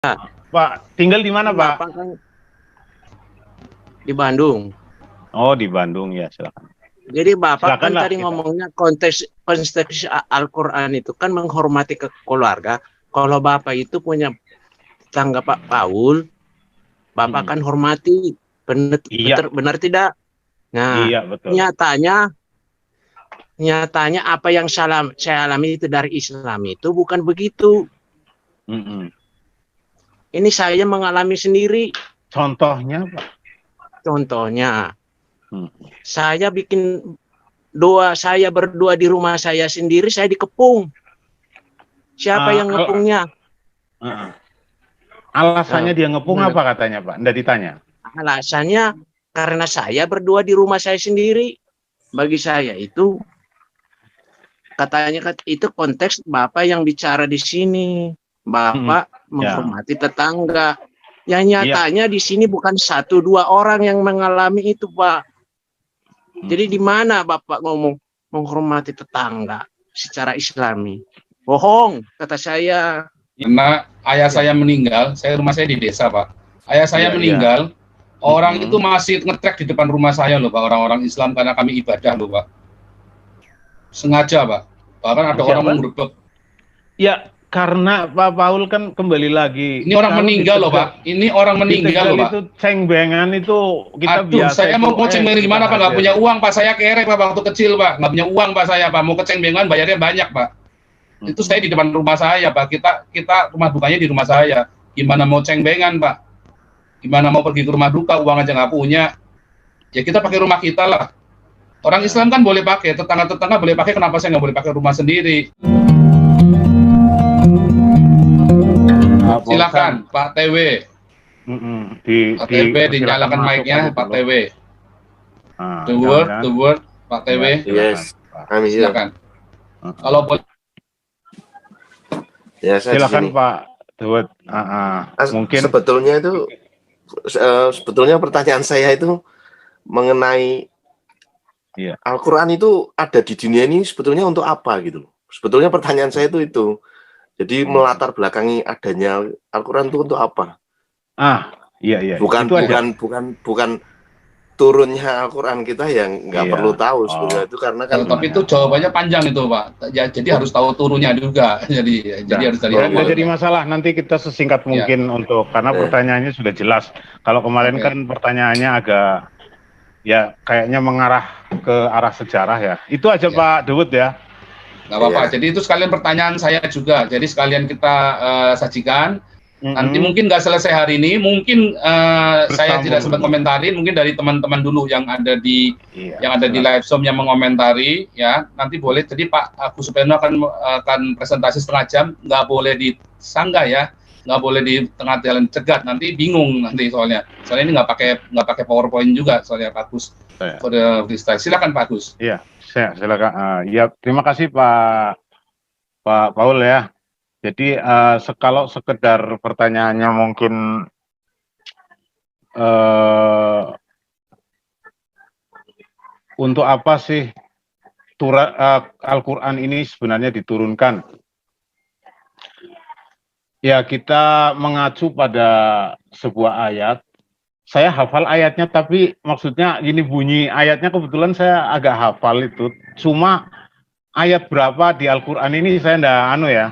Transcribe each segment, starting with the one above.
Pak, tinggal di mana, Pak? Bapak kan di Bandung. Oh, di Bandung ya, silakan. Jadi Bapak kan Silakanlah tadi kita. ngomongnya konteks Al-Quran itu kan menghormati ke keluarga. Kalau Bapak itu punya tetangga Pak Paul, Bapak kan hormati. Benar, Iya, benar tidak? Nah, iya betul. nyatanya nyatanya apa yang saya alami itu dari Islam itu bukan begitu. Mm-mm. Ini saya mengalami sendiri. Contohnya, Pak. Contohnya, Hmm. saya bikin saya berdua di rumah saya sendiri, saya dikepung. Siapa yang ngepungnya? Alasannya Nah, dia ngepung gimana? apa katanya, Pak? Nggak ditanya. Alasannya karena saya berdua di rumah saya sendiri. Bagi saya itu katanya itu konteks Bapak yang bicara di sini. Mm-mm. Bapak Ya, menghormati tetangga. Yang iya. nyatanya di sini bukan satu dua orang yang mengalami itu, Pak. Jadi di mana Bapak ngomong menghormati tetangga secara Islami? Bohong, kata saya. Karena ayah Ya, saya meninggal, rumah saya di desa, Pak. Ayah saya Iya, iya. meninggal, orang itu Mm-mm. masih ngetrek di depan rumah saya loh, Pak, orang-orang Islam karena kami ibadah loh, Pak. Sengaja, Pak. Bahkan ada orang Siapa? menggerebek. Ya, karena Pak Paul kan kembali lagi. Ini orang Kalau meninggal loh, Tegal, Pak. Ini orang di meninggal Tegal loh, Pak. itu cengbengan itu kita Aduh, biasa saya itu. mau ceng-bengan Kita gimana, Pak? Nggak hadir. punya uang, Pak. Saya kere, Pak, waktu kecil, Pak. Nggak punya uang, Pak, saya, Pak. Mau ke ceng-bengan bayarnya banyak, Pak. Itu saya di depan rumah saya, Pak. Kita rumah dukanya di rumah saya. Gimana mau ceng-bengan, Pak? Gimana mau pergi ke rumah duka, uang aja nggak punya. Ya kita pakai rumah kita lah. Orang Islam kan boleh pakai, tetangga-tetangga boleh pakai, kenapa saya nggak boleh pakai rumah sendiri? Silakan, Pak TW. Pak TW dinyalakan mic-nya, Pak TW. The word, Pak TW. Yes, kami Silakan. Kalau boleh. Ya, saya Silakan di sini. Pak Dawud. Mungkin sebetulnya pertanyaan saya itu mengenai Al-Quran itu ada di dunia ini sebetulnya untuk apa gitu. Sebetulnya pertanyaan saya itu. Jadi melatar belakangi adanya Al-Quran itu untuk apa? Iya. Bukan turunnya Al-Quran kita yang nggak perlu tahu sebetulnya itu karena kan. Tapi itu jawabannya panjang itu, Pak. Ya, jadi harus tahu turunnya juga. Jadi harus dari awal. Nggak jadi masalah. Nanti kita sesingkat mungkin karena pertanyaannya sudah jelas. Kalau kemarin kan pertanyaannya agak kayaknya mengarah ke arah sejarah ya. Itu aja Pak Dawud ya. Nggak apa-apa. Jadi itu sekalian pertanyaan saya juga. Jadi sekalian kita sajikan. Nanti mungkin nggak selesai hari ini. Mungkin saya tidak sempat komentarin. Mungkin dari teman-teman dulu yang ada di live stream yang mengomentari. Ya, nanti boleh. Jadi Pak Agus Supeno akan presentasi setengah jam. Nggak boleh disanggah ya. Nggak boleh di tengah jalan cegat. Nanti bingung nanti soalnya. Soalnya ini nggak pakai PowerPoint juga soalnya Pak Agus. Silakan Pak Agus. Iya. Silakan. Ya, terima kasih Pak Paul ya. Jadi kalau sekedar pertanyaannya mungkin untuk apa sih Al-Quran ini sebenarnya diturunkan? Ya, kita mengacu pada sebuah ayat. Saya hafal ayatnya, tapi maksudnya ini bunyi ayatnya kebetulan saya agak hafal itu. Cuma ayat berapa di Al-Quran ini saya enggak ya.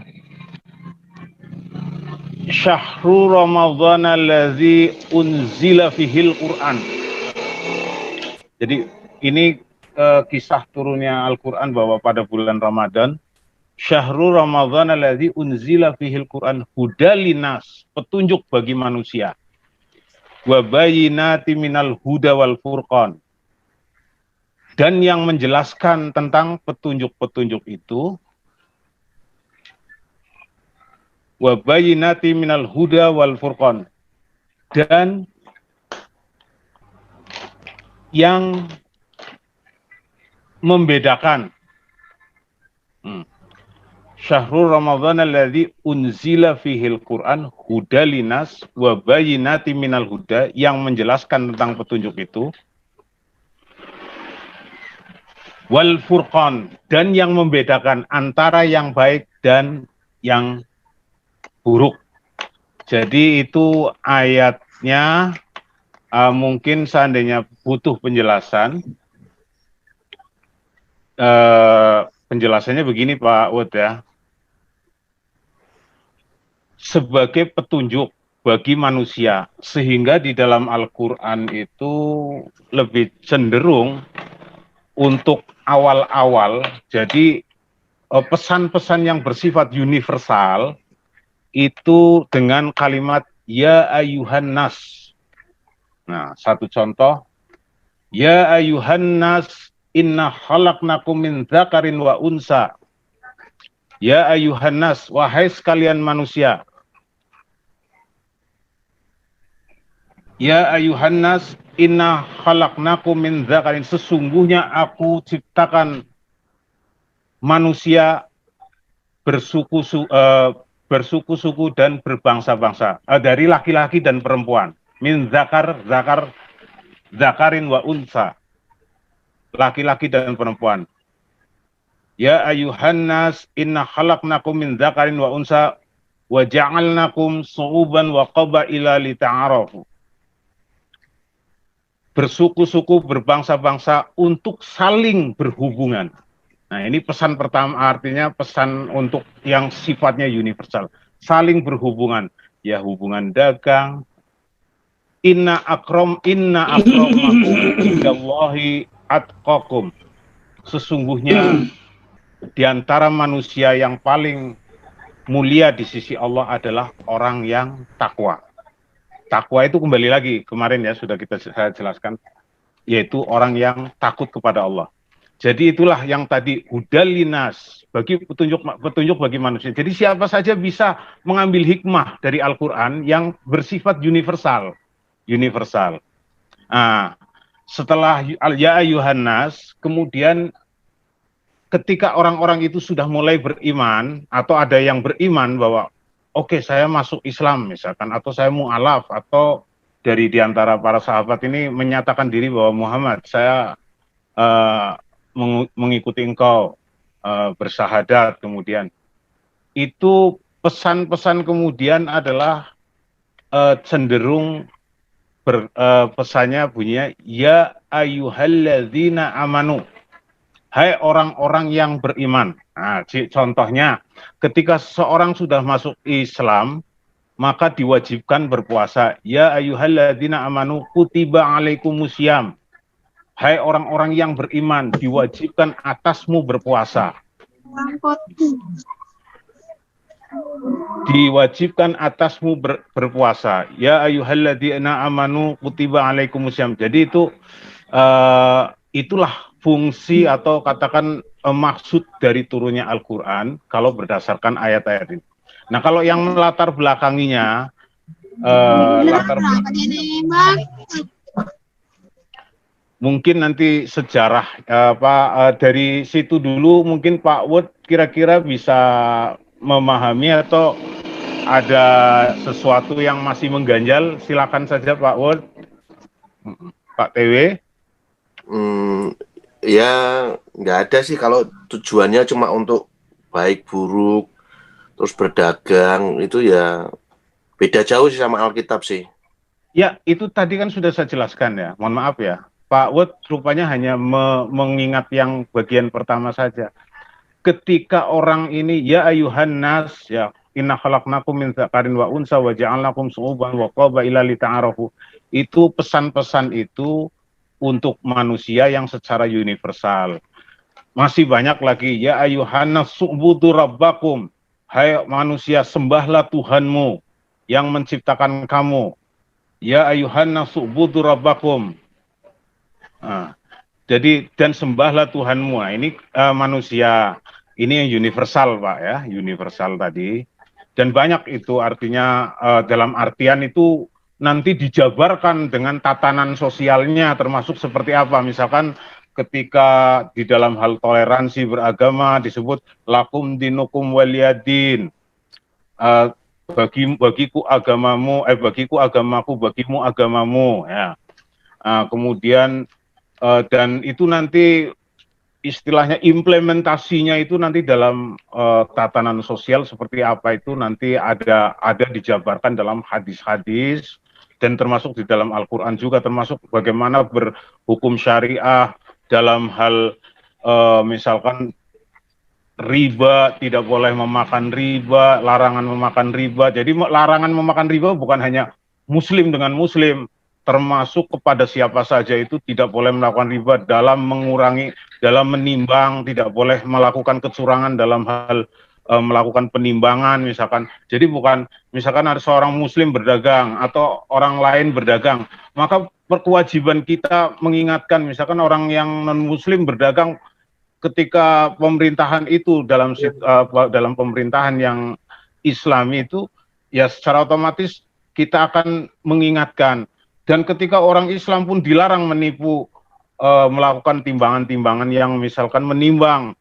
Syahrul Ramadhan allazi unzila fihil Quran. Jadi ini kisah turunnya Al-Quran bahwa pada bulan Ramadan, Syahrul Ramadhan allazi unzila fihil Quran hudalinas, petunjuk bagi manusia. Wa bayyinati minal huda wal furqan. Dan yang menjelaskan tentang petunjuk-petunjuk itu, wa bayyinati minal huda wal furqan, dan yang membedakan. Syahrul Ramadhan alladzi unzila fihil Quran hudalinas wa bayyinati minal huda, yang menjelaskan tentang petunjuk itu, wal furqan, dan yang membedakan antara yang baik dan yang buruk. Jadi itu ayatnya mungkin seandainya butuh penjelasan, penjelasannya begini Pak Wud ya, sebagai petunjuk bagi manusia, sehingga di dalam Al-Quran itu lebih cenderung untuk awal-awal, jadi pesan-pesan yang bersifat universal itu dengan kalimat ya ayuhan nas. Nah, satu contoh, ya ayuhan nas inna khalaqnakum min dzakarin wa unsa. Ya ayuhan nas, wahai sekalian manusia. Ya ayuhan nas inna khalaqnakum min dzakarin, sesungguhnya aku ciptakan manusia bersuku-suku dan berbangsa-bangsa, dari laki-laki dan perempuan. Min zakarin wa unsa, laki-laki dan perempuan. Ya ayuhan nas inna khalaqnakum min dzakarin wa unsa wa ja'alnakum syu'uban wa qabaila lita'arafu. Bersuku-suku, berbangsa-bangsa untuk saling berhubungan. Nah, ini pesan pertama, artinya pesan untuk yang sifatnya universal, saling berhubungan, ya hubungan dagang. Inna akramakum indallahi atqakum. Sesungguhnya di antara manusia yang paling mulia di sisi Allah adalah orang yang takwa. Takwa itu kembali lagi kemarin ya sudah saya jelaskan, yaitu orang yang takut kepada Allah. Jadi itulah yang tadi hudalinas, bagi petunjuk bagi manusia. Jadi siapa saja bisa mengambil hikmah dari Al-Quran yang bersifat universal. Nah, setelah ya ayuhan nas, kemudian ketika orang-orang itu sudah mulai beriman, atau ada yang beriman bahwa oke, saya masuk Islam misalkan, atau saya mu'alaf, atau dari diantara para sahabat ini menyatakan diri bahwa Muhammad, saya mengikuti engkau, bersahadat, kemudian itu pesan-pesan kemudian adalah cenderung pesannya bunyinya ya ayyuhalladzina amanu, hai orang-orang yang beriman. Nah, contohnya ketika seseorang sudah masuk Islam, maka diwajibkan berpuasa. Ya ayyuhalladzina amanu kutiba alaikumusiyam. Hai orang-orang yang beriman, diwajibkan atasmu berpuasa. Diwajibkan atasmu berpuasa. Ya ayyuhalladzina amanu kutiba alaikumusiyam. Jadi itu itulah fungsi atau katakan maksud dari turunnya Al-Quran kalau berdasarkan ayat-ayat ini. Nah, kalau yang latar belakanginya, mungkin nanti sejarah dari situ dulu mungkin Pak Wud kira-kira bisa memahami, atau ada sesuatu yang masih mengganjal, silakan saja Pak Wud. Pak TW. Ya nggak ada sih, kalau tujuannya cuma untuk baik buruk terus berdagang, itu ya beda jauh sih sama Alkitab sih. Ya, itu tadi kan sudah saya jelaskan ya, mohon maaf ya Pak Wud, rupanya hanya mengingat yang bagian pertama saja. Ketika orang ini ya ayuhan nas, ya inna khalaqnakum min dzakarin wa unsa wa ja'alnakum syu'uban wa qabaila lita'arafu, itu pesan-pesan itu untuk manusia yang secara universal. Masih banyak lagi, ya ayuhan nas su'budu rabbakum, hai manusia sembahlah Tuhanmu yang menciptakan kamu. Ya ayuhan nas su'budu rabbakum. Nah, jadi dan sembahlah Tuhanmu. Nah, ini manusia, ini yang universal Pak ya, universal tadi. Dan banyak itu artinya dalam artian itu nanti dijabarkan dengan tatanan sosialnya, termasuk seperti apa. Misalkan ketika di dalam hal toleransi beragama disebut lakum dinukum waliyadin, bagiku agamamu, bagiku agamaku, bagimu agamamu. Ya. Kemudian dan itu nanti istilahnya implementasinya itu nanti dalam tatanan sosial seperti apa itu nanti ada dijabarkan dalam hadis-hadis dan termasuk di dalam Al-Qur'an juga, termasuk bagaimana berhukum syariah dalam hal misalkan riba, tidak boleh memakan riba, larangan memakan riba. Jadi larangan memakan riba bukan hanya muslim dengan muslim, termasuk kepada siapa saja itu tidak boleh melakukan riba, dalam mengurangi, dalam menimbang, tidak boleh melakukan kecurangan dalam hal melakukan penimbangan misalkan. Jadi bukan misalkan ada seorang muslim berdagang atau orang lain berdagang, maka kewajiban kita mengingatkan misalkan orang yang non muslim berdagang ketika pemerintahan itu dalam pemerintahan yang Islami itu, ya secara otomatis kita akan mengingatkan. Dan ketika orang Islam pun dilarang menipu, melakukan timbangan-timbangan yang misalkan menimbang,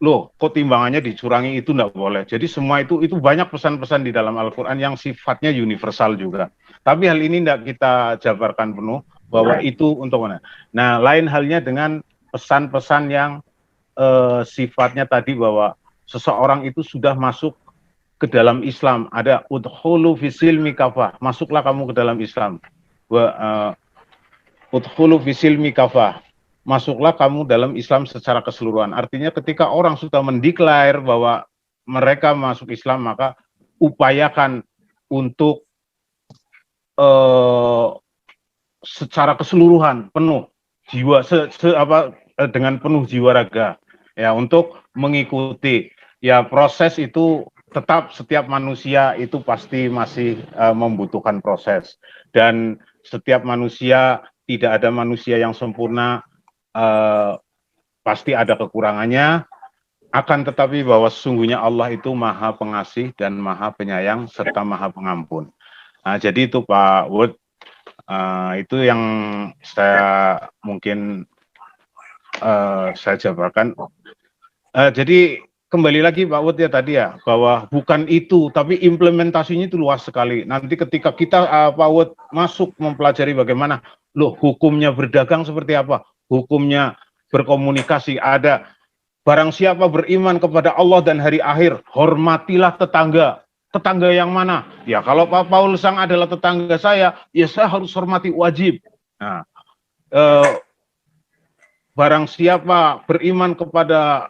loh kok timbangannya dicurangi, itu tidak boleh. Jadi semua itu banyak pesan-pesan di dalam Al-Quran yang sifatnya universal juga. Tapi hal ini tidak kita jabarkan penuh bahwa itu untuk mana. Nah, lain halnya dengan pesan-pesan yang sifatnya tadi bahwa seseorang itu sudah masuk ke dalam Islam, ada udkhulu fisilmi kafah, masuklah kamu ke dalam Islam, udkhulu fisilmi kafah, masuklah kamu dalam Islam secara keseluruhan. Artinya ketika orang sudah mendeklar bahwa mereka masuk Islam, maka upayakan untuk secara keseluruhan penuh jiwa dengan penuh jiwa raga, ya, untuk mengikuti. Ya, proses itu tetap setiap manusia itu pasti masih membutuhkan proses, dan setiap manusia, tidak ada manusia yang sempurna, pasti ada kekurangannya. Akan tetapi bahwa sesungguhnya Allah itu Maha Pengasih dan Maha Penyayang serta Maha Pengampun. Nah, jadi itu Pak Wood, itu yang saya mungkin saya jabarkan. Jadi kembali lagi Pak Wood ya tadi ya, bahwa bukan itu, tapi implementasinya itu luas sekali. Nanti ketika kita Pak Wood masuk mempelajari bagaimana, loh hukumnya berdagang seperti apa, hukumnya berkomunikasi ada. Barang siapa beriman kepada Allah dan hari akhir, hormatilah tetangga. Tetangga yang mana? Ya kalau Pak Paul Sang adalah tetangga saya, ya saya harus hormati, wajib. Nah, barang siapa beriman kepada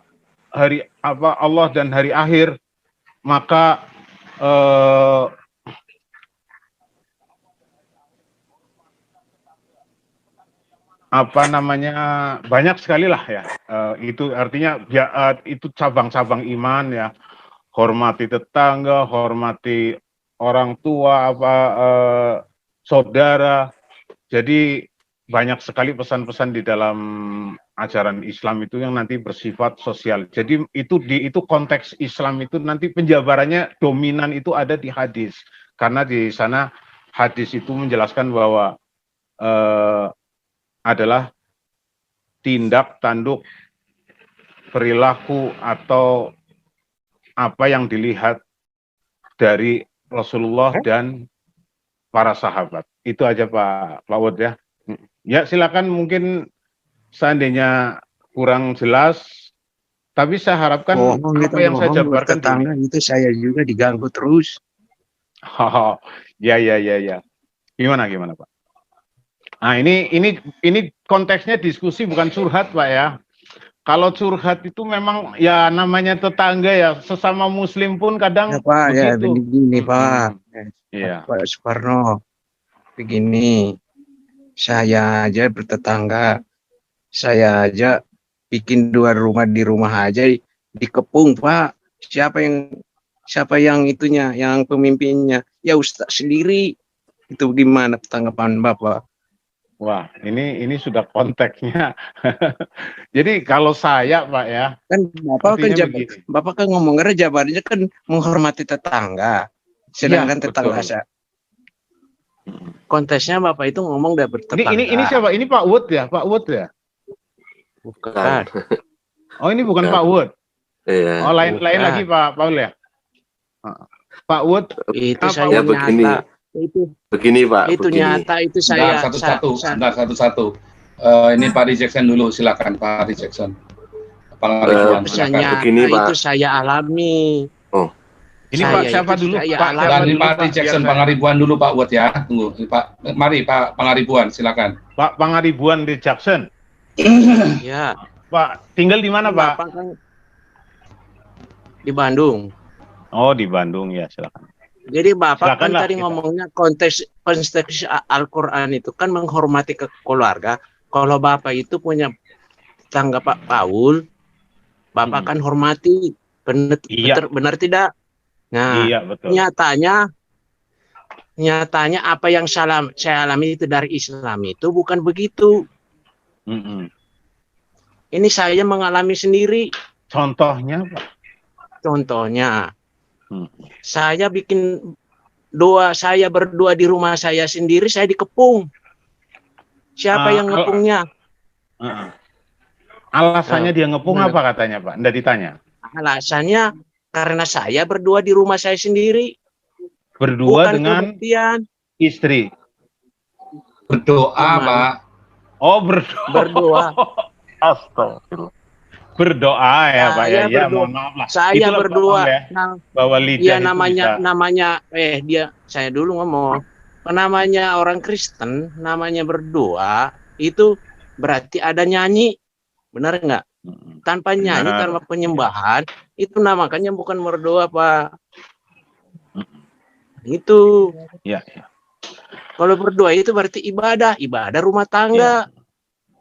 Allah dan hari akhir, maka banyak sekali lah ya. Itu artinya ya, itu cabang-cabang iman ya. Hormati tetangga, hormati orang tua, saudara. Jadi banyak sekali pesan-pesan di dalam ajaran Islam itu yang nanti bersifat sosial. Jadi itu konteks Islam itu nanti penjabarannya dominan itu ada di hadis, karena di sana hadis itu menjelaskan bahwa adalah tindak tanduk perilaku atau apa yang dilihat dari Rasulullah dan para sahabat. Itu aja Pak Wud ya. Ya silakan, mungkin seandainya kurang jelas, tapi saya harapkan apa yang saya jabarkan itu saya juga diganggu terus. Oh, ya. Gimana Pak? Nah, ini konteksnya diskusi, bukan curhat Pak ya. Kalau curhat itu memang ya namanya tetangga ya, sesama muslim pun kadang ya, Pak, begitu. Ya begini Pak. Iya. Pak Suparno, begini, saya aja bertetangga, saya aja bikin 2 rumah di rumah aja dikepung Pak. Siapa yang itunya, yang pemimpinnya? Ya Ustaz sendiri. Itu gimana tanggapan Bapak? Wah, ini sudah konteksnya. Jadi kalau saya Pak ya, kan Bapak kan ngomongnya jawabannya kan menghormati tetangga. Sedangkan ya, tetangga saya. Konteksnya Bapak itu ngomong udah bertetangga. Ini siapa? Ini Pak Wood ya? Pak Wood ya? Bukan. Oh, ini bukan Pak Wood. Iya. Oh, lain lagi Pak Paul ya? Pak Wood itu saya nyata. Itu begini Pak, itu begini. Nyata itu saya satu-satu. Ini Pak Jackson dulu, silakan Pak Jackson. Pangaribuan, silakan. Begini, Pak. Itu saya alami. Oh. Ini Pak siapa dulu? Pak Dan dulu, Pak Pak, Jackson biar Pangaribuan dulu Pak Wot ya. Tunggu Pak. Mari Pak Pangaribuan, silakan. Pak Pangaribuan di Jackson. Ya. Pak tinggal di mana Pak? Bapak kan di Bandung. Oh di Bandung ya, silakan. Jadi Bapak kan Silakanlah tadi kita. ngomongnya konteks Al-Quran itu kan menghormati ke keluarga. Kalau Bapak itu punya tetangga Pak Paul, Bapak kan hormati. Iya. Benar tidak? Nah, Iya betul. nyatanya apa yang saya alami itu dari Islam itu bukan begitu. Ini saya mengalami sendiri. Contohnya Pak? Contohnya, saya bikin saya berdua di rumah saya sendiri, saya dikepung. Siapa yang ngepungnya? Alasannya dia ngepung apa katanya Pak? Nggak ditanya? Alasannya karena saya berdua di rumah saya sendiri. Berdua Bukan dengan kebuktian. Istri? Berdoa Pak. Oh berdoa. Astagfirullah. Berdoa ya Pak ya. Ya mohon maaf lah. Saya itulah berdua. Ya, bahwa lidah namanya saya dulu ngomong. Namanya orang Kristen, namanya berdoa itu berarti ada nyanyi. Benar nggak? Tanpa nyanyi, tanpa penyembahan, itu namanya bukan berdoa, Pak. Itu. Ya. Kalau berdoa itu berarti ibadah rumah tangga.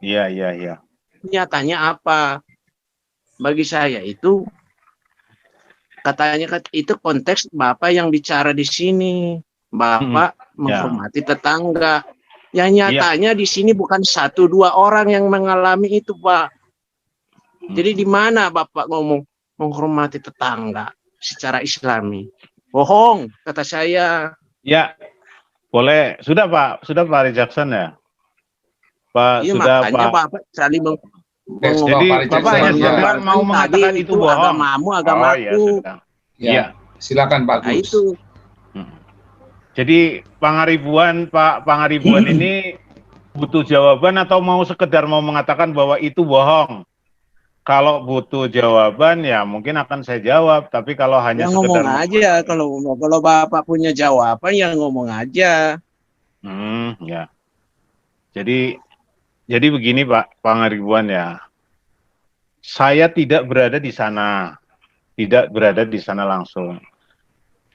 Iya. Nyatanya apa? Bagi saya itu katanya itu konteks Bapak yang bicara di sini. Bapak menghormati tetangga. Yang nyatanya di sini bukan 1-2 orang yang mengalami itu, Pak. Jadi di mana Bapak ngomong menghormati tetangga secara Islami? Bohong, kata saya. Ya, boleh. Sudah Pak Jackson ya? Pak, iya, sudah makanya Pak. Bapak saling Jadi Bapak hanya sekedar mau mengatakan itu bohong. Agamaku. Ya, silakan Pak Gus. Nah, itu. Jadi Pak Pangaribuan ini butuh jawaban atau mau sekedar mau mengatakan bahwa itu bohong? Kalau butuh jawaban ya mungkin akan saya jawab, tapi kalau hanya sekedar ngomong aja, kalau Bapak punya jawaban ya ngomong aja. Ya. Jadi begini Pak Pangaribuan ya, saya tidak berada di sana langsung.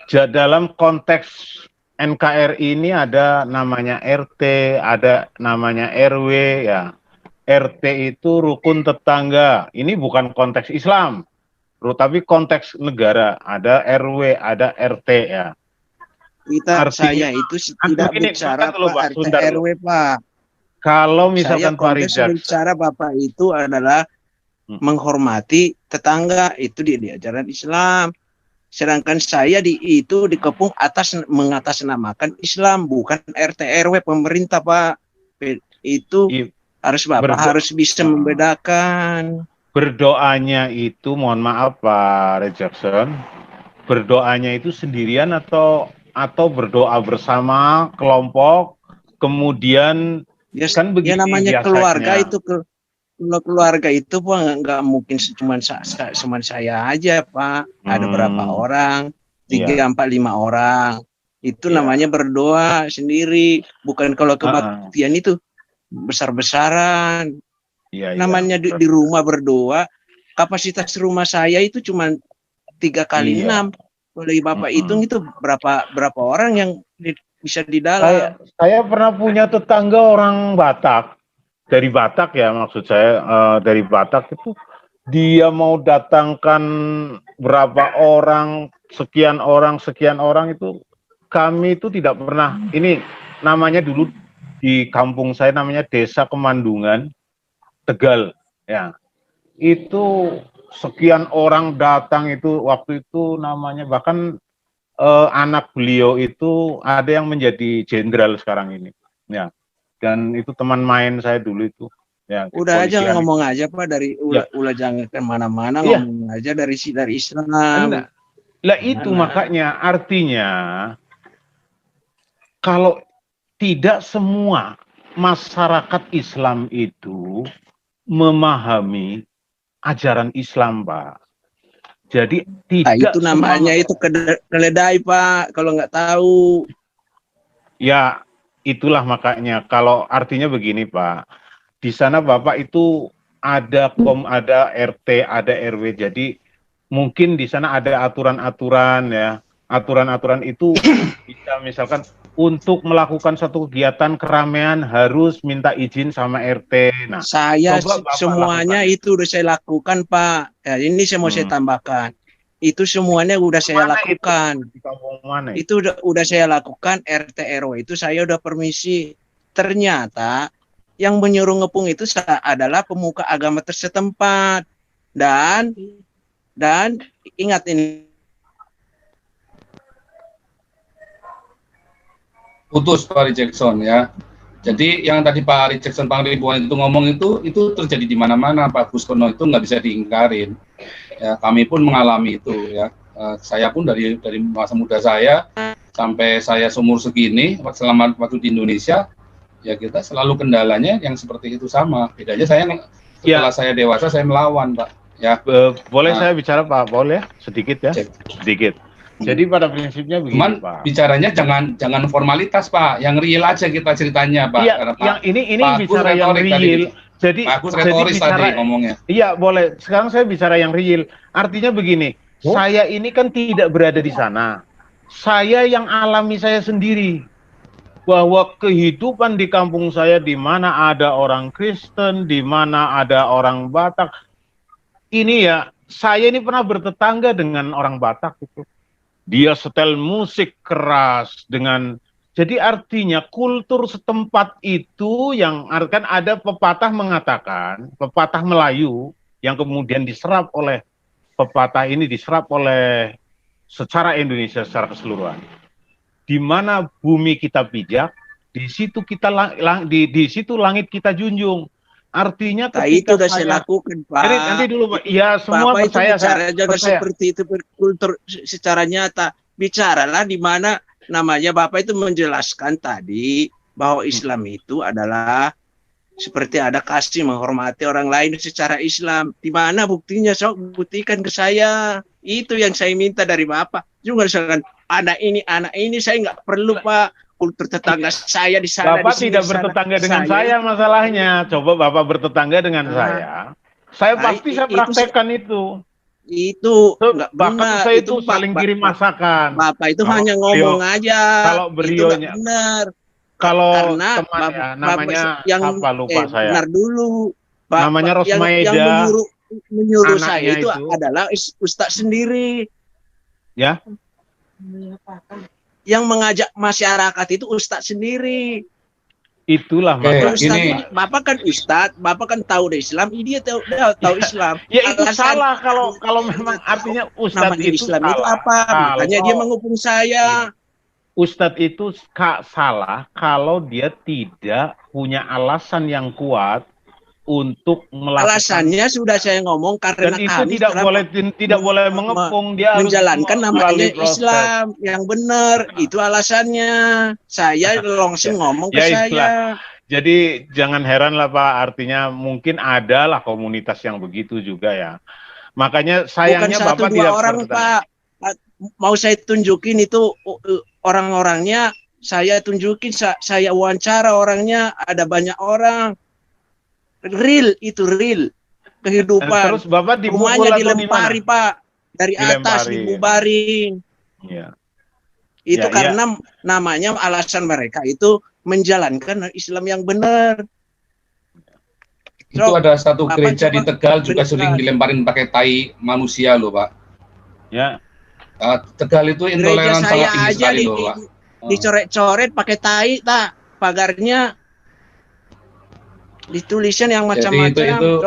Dalam konteks NKRI ini ada namanya RT, ada namanya RW ya. RT itu rukun tetangga. Ini bukan konteks Islam, tapi konteks negara. Ada RW, ada RT ya. Saya itu tidak bicara Pak RT RW Pak. Kalau misalkan Pak Rijal bicara Bapak itu adalah menghormati tetangga, itu di ajaran Islam. Sedangkan saya itu dikepung mengatasnamakan Islam, bukan RT RW pemerintah Pak. Itu harus Bapak harus bisa membedakan. Berdoanya itu, mohon maaf Pak Jackson, berdoanya itu sendirian atau berdoa bersama kelompok, kemudian kan begitu namanya biasanya. Keluarga itu Pak nggak mungkin cuma saya aja Pak. Ada berapa orang, 3, 4, 5 orang. Itu namanya berdoa sendiri, bukan kalau kebaktian itu besar-besaran. Namanya di rumah berdoa, kapasitas rumah saya itu cuma 3x6. Kalau Bapak hitung itu berapa orang yang bisa di dalam. Saya pernah punya tetangga orang Batak, dari Batak ya maksud saya, dari Batak itu dia mau datangkan berapa orang, sekian orang itu kami itu tidak pernah. Ini namanya dulu di kampung saya namanya Desa Kemandungan, Tegal ya. Itu sekian orang datang itu waktu itu namanya bahkan anak beliau itu ada yang menjadi jenderal sekarang ini ya. Dan itu teman main saya dulu itu. Ya, udah aja ngomong aja Pak dari ulah jangan kemana-mana, ngomong aja dari Islam. Lah itu makanya artinya kalau tidak semua masyarakat Islam itu memahami ajaran Islam, Pak. Jadi Nah, tidak itu namanya itu keledai, Pak, kalau nggak tahu. Ya, itulah makanya. Kalau artinya begini, Pak. Di sana Bapak itu ada ada RT, ada RW. Jadi mungkin di sana ada aturan-aturan ya. Aturan-aturan itu bisa misalkan untuk melakukan satu kegiatan keramaian harus minta izin sama RT. Nah, Saya coba Bapak semuanya lakukan. itu udah saya lakukan, Pak. Ya, ini saya mau saya tambahkan. Itu semuanya udah saya lakukan. Di kampung mana? Itu udah saya lakukan, RT RW itu saya udah permisi. Ternyata yang menyuruh ngepung itu adalah pemuka agama tersetempat. Dan ingat ini. Putus Pak Jackson ya. Jadi yang tadi Pak Jackson Pangribuan itu ngomong itu terjadi di mana-mana, Pak Gustono, itu nggak bisa diingkarin. Ya, kami pun mengalami itu ya. Saya pun dari masa muda saya sampai saya seumur segini selama waktu di Indonesia, ya kita selalu kendalanya yang seperti itu sama. Bedanya setelah saya dewasa saya melawan, Pak. Ya. Boleh saya bicara, Pak Paul ya? Sedikit ya? Sedikit. Jadi pada prinsipnya begini, Cuman, Pak. Bicaranya jangan formalitas, Pak. Yang real aja kita ceritanya, Pak. Iya, karena yang ini Pak bicara yang real. Jadi Bagus retoris tadi ngomongnya. Iya, boleh. Sekarang saya bicara yang real. Artinya begini, saya ini kan tidak berada di sana. Saya yang alami saya sendiri. Bahwa kehidupan di kampung saya di mana ada orang Kristen, di mana ada orang Batak. Ini ya, saya ini pernah bertetangga dengan orang Batak itu. Dia setel musik keras dengan, jadi artinya kultur setempat itu yang kan ada pepatah mengatakan, pepatah Melayu yang kemudian diserap oleh pepatah ini diserap oleh secara Indonesia secara keseluruhan. Di mana bumi kita pijak, di situ kita di situ langit kita junjung. Artinya ketika itu udah saya lakukan, Pak. Nanti dulu, Pak. Ya, semua Bapak percaya, saya jaga seperti itu berkultur secara nyata. Bicaralah di mana namanya Bapak itu menjelaskan tadi bahwa Islam itu adalah seperti ada kasih menghormati orang lain secara Islam. Di mana buktinya? Sok buktikan ke saya. Itu yang saya minta dari Bapak. Juga misalkan anak ini saya nggak perlu, Pak. Kultur tetangga saya di sana. Bapak tidak bertetangga dengan saya masalahnya. Coba Bapak bertetangga dengan saya. Saya pasti saya praktekkan itu. Itu nggak benar. Saya itu saling kirim masakan. Bapak itu hanya ngomong aja. Kalau beliaunya benar. Kalau karena temannya namanya yang apa lupa saya. Benar dulu. Namanya Rosmaida. Yang menyuruh saya itu adalah Ustadz sendiri. Ya. Yang mengajak masyarakat itu Ustadz sendiri. Itulah ini Bapak kan Ustadz, Bapak kan tahu Islam, dia tahu Islam. Ya itu salah kalau memang artinya Ustadz itu Islam salah. Itu apa? Makanya dia menghukum saya. Ustadz itu salah kalau dia tidak punya alasan yang kuat untuk melakukan. Alasannya sudah saya ngomong karena dan itu tidak boleh mengepung, dia menjalankan namanya Islam yang benar. Itu alasannya. Saya langsung ngomong ke saya. Jadi jangan heran lah, Pak, artinya mungkin ada lah komunitas yang begitu juga ya. Makanya sayangnya bukan Bapak tidak orang, Pak. Mau saya tunjukin itu orang-orangnya, saya tunjukin, saya wawancara orangnya, ada banyak orang. Real kehidupan. Terus Bapak rumahnya dilempari, Pak, dari atas dibubarin. Ya. Itu karena namanya alasan mereka itu menjalankan Islam yang benar. Itu ada satu gereja di Tegal juga sering dilemparin pakai tai manusia loh, Pak. Ya. Tegal itu intoleran sangat tinggi sekali loh, Pak. Dicoret-coret pakai tai, pagarnya ditulisan yang macam-macam.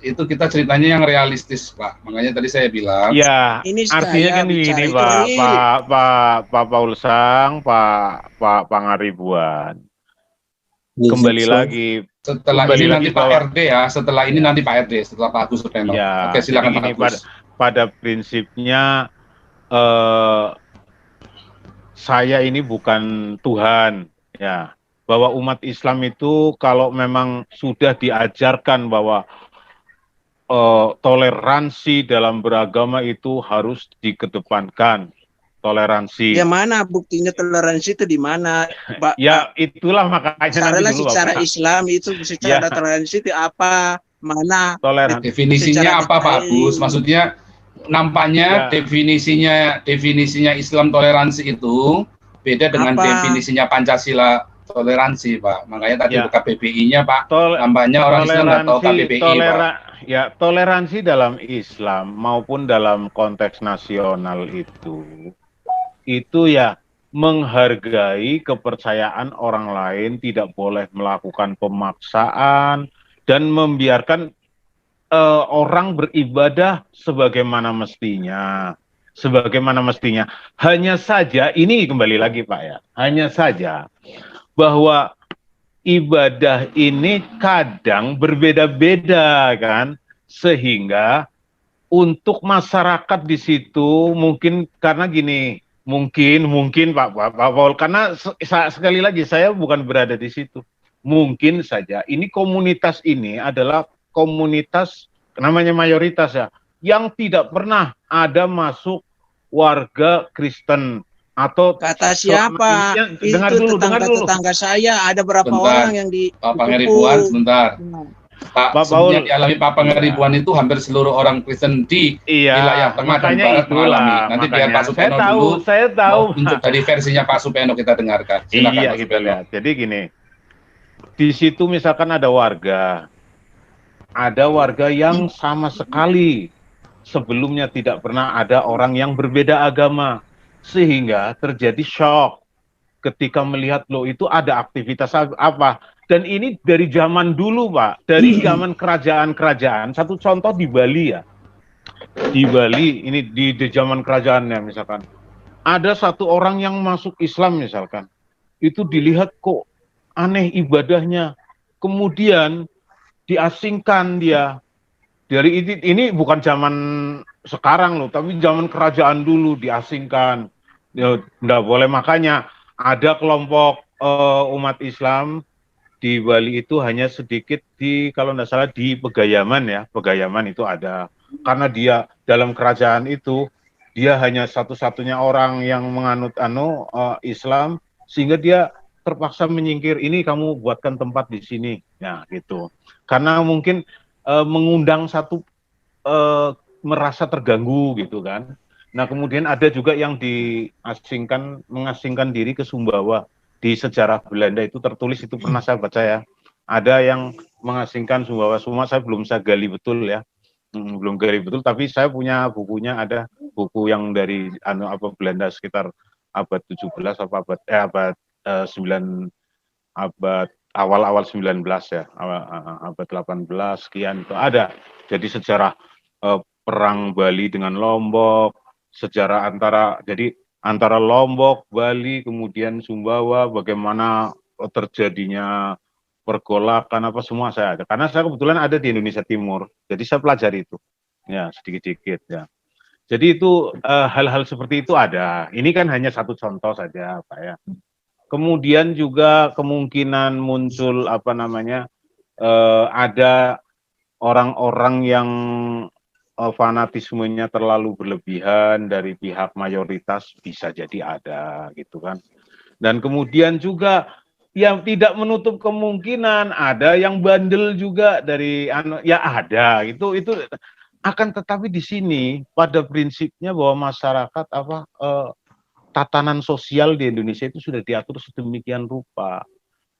Itu kita ceritanya yang realistis, Pak. Makanya tadi saya bilang. Ya, ini artinya kan begini, Pak Paul Sang, Pak Pangaribuan. Kembali lagi. Setelah ini nanti Pak RD ya. Setelah ini nanti Pak RD. Setelah Pak Agus Supeno. Ya, oke, silakan Pak Agus. Pada prinsipnya saya ini bukan Tuhan, ya. Bahwa umat Islam itu kalau memang sudah diajarkan bahwa toleransi dalam beragama itu harus dikedepankan. Toleransi. Ya mana buktinya toleransi itu di mana, Pak? Ya itulah makanya nanti dulu secara Bapak. Islam itu secara toleransi itu apa? Mana? Definisinya apa Pak Agus? Maksudnya nampaknya definisinya Islam toleransi itu beda dengan definisinya Pancasila toleransi, Pak. Makanya tadi KBBI-nya Pak, nampaknya orang Islam nggak tahu KBBI, Pak. Ya, toleransi dalam Islam maupun dalam konteks nasional itu ya menghargai kepercayaan orang lain, tidak boleh melakukan pemaksaan dan membiarkan orang beribadah sebagaimana mestinya. Hanya saja ini kembali lagi Pak ya, hanya saja bahwa ibadah ini kadang berbeda-beda kan, sehingga untuk masyarakat di situ mungkin karena gini, mungkin Pak Paul, karena sekali lagi saya bukan berada di situ. Mungkin saja ini komunitas ini adalah komunitas namanya mayoritas ya, yang tidak pernah ada masuk warga Kristen atau kata siapa? Dengar dulu. Tetangga saya ada berapa orang yang di Pak Pangeribuan sebentar. Pak Paul, yang dialami Pak Pangeribuan itu hampir seluruh orang Kristen di wilayah tengah dan barat mengalami. Nanti biar Pak Supeno dulu. Saya tahu. Untuk dari versinya Pak Supeno kita dengarkan. Silakan Pak kita lihat. Jadi gini, di situ misalkan ada warga yang sama sekali sebelumnya tidak pernah ada orang yang berbeda agama, sehingga terjadi shock ketika melihat loh itu ada aktivitas apa. Dan ini dari zaman dulu Pak, dari zaman kerajaan-kerajaan. Satu contoh di Bali ya, di Bali ini di zaman kerajaannya misalkan ada satu orang yang masuk Islam misalkan, itu dilihat kok aneh ibadahnya, kemudian diasingkan dia. Dari ini bukan zaman sekarang loh, tapi zaman kerajaan dulu diasingkan. Ya, nggak boleh, makanya ada kelompok umat Islam di Bali itu hanya sedikit kalau nggak salah di Pegayaman ya, Pegayaman itu ada. Karena dia dalam kerajaan itu dia hanya satu-satunya orang yang menganut Islam, sehingga dia terpaksa menyingkir. Ini kamu buatkan tempat di sini, ya gitu. Karena mungkin mengundang satu merasa terganggu gitu kan. Nah kemudian ada juga yang mengasingkan diri ke Sumbawa. Di sejarah Belanda itu tertulis, itu pernah saya baca ya. Ada yang mengasingkan Sumbawa. Semua saya belum saya gali betul ya. Belum gali betul, tapi saya punya bukunya, ada buku yang dari Belanda sekitar abad 17 atau abad 9, abad awal 19 ya, abad 18 sekian itu ada. Jadi sejarah perang Bali dengan Lombok, sejarah antara Lombok, Bali, kemudian Sumbawa, bagaimana terjadinya pergolakan apa semua saya ada. Karena saya kebetulan ada di Indonesia Timur, jadi saya pelajari itu, ya sedikit-sedikit ya. Jadi itu hal-hal seperti itu ada. Ini kan hanya satu contoh saja, Pak ya. Kemudian juga kemungkinan muncul ada orang-orang yang fanatismenya terlalu berlebihan dari pihak mayoritas, bisa jadi ada gitu kan. Dan kemudian juga yang tidak menutup kemungkinan ada yang bandel juga dari ya ada, itu akan. Tetapi di sini pada prinsipnya bahwa masyarakat tatanan sosial di Indonesia itu sudah diatur sedemikian rupa.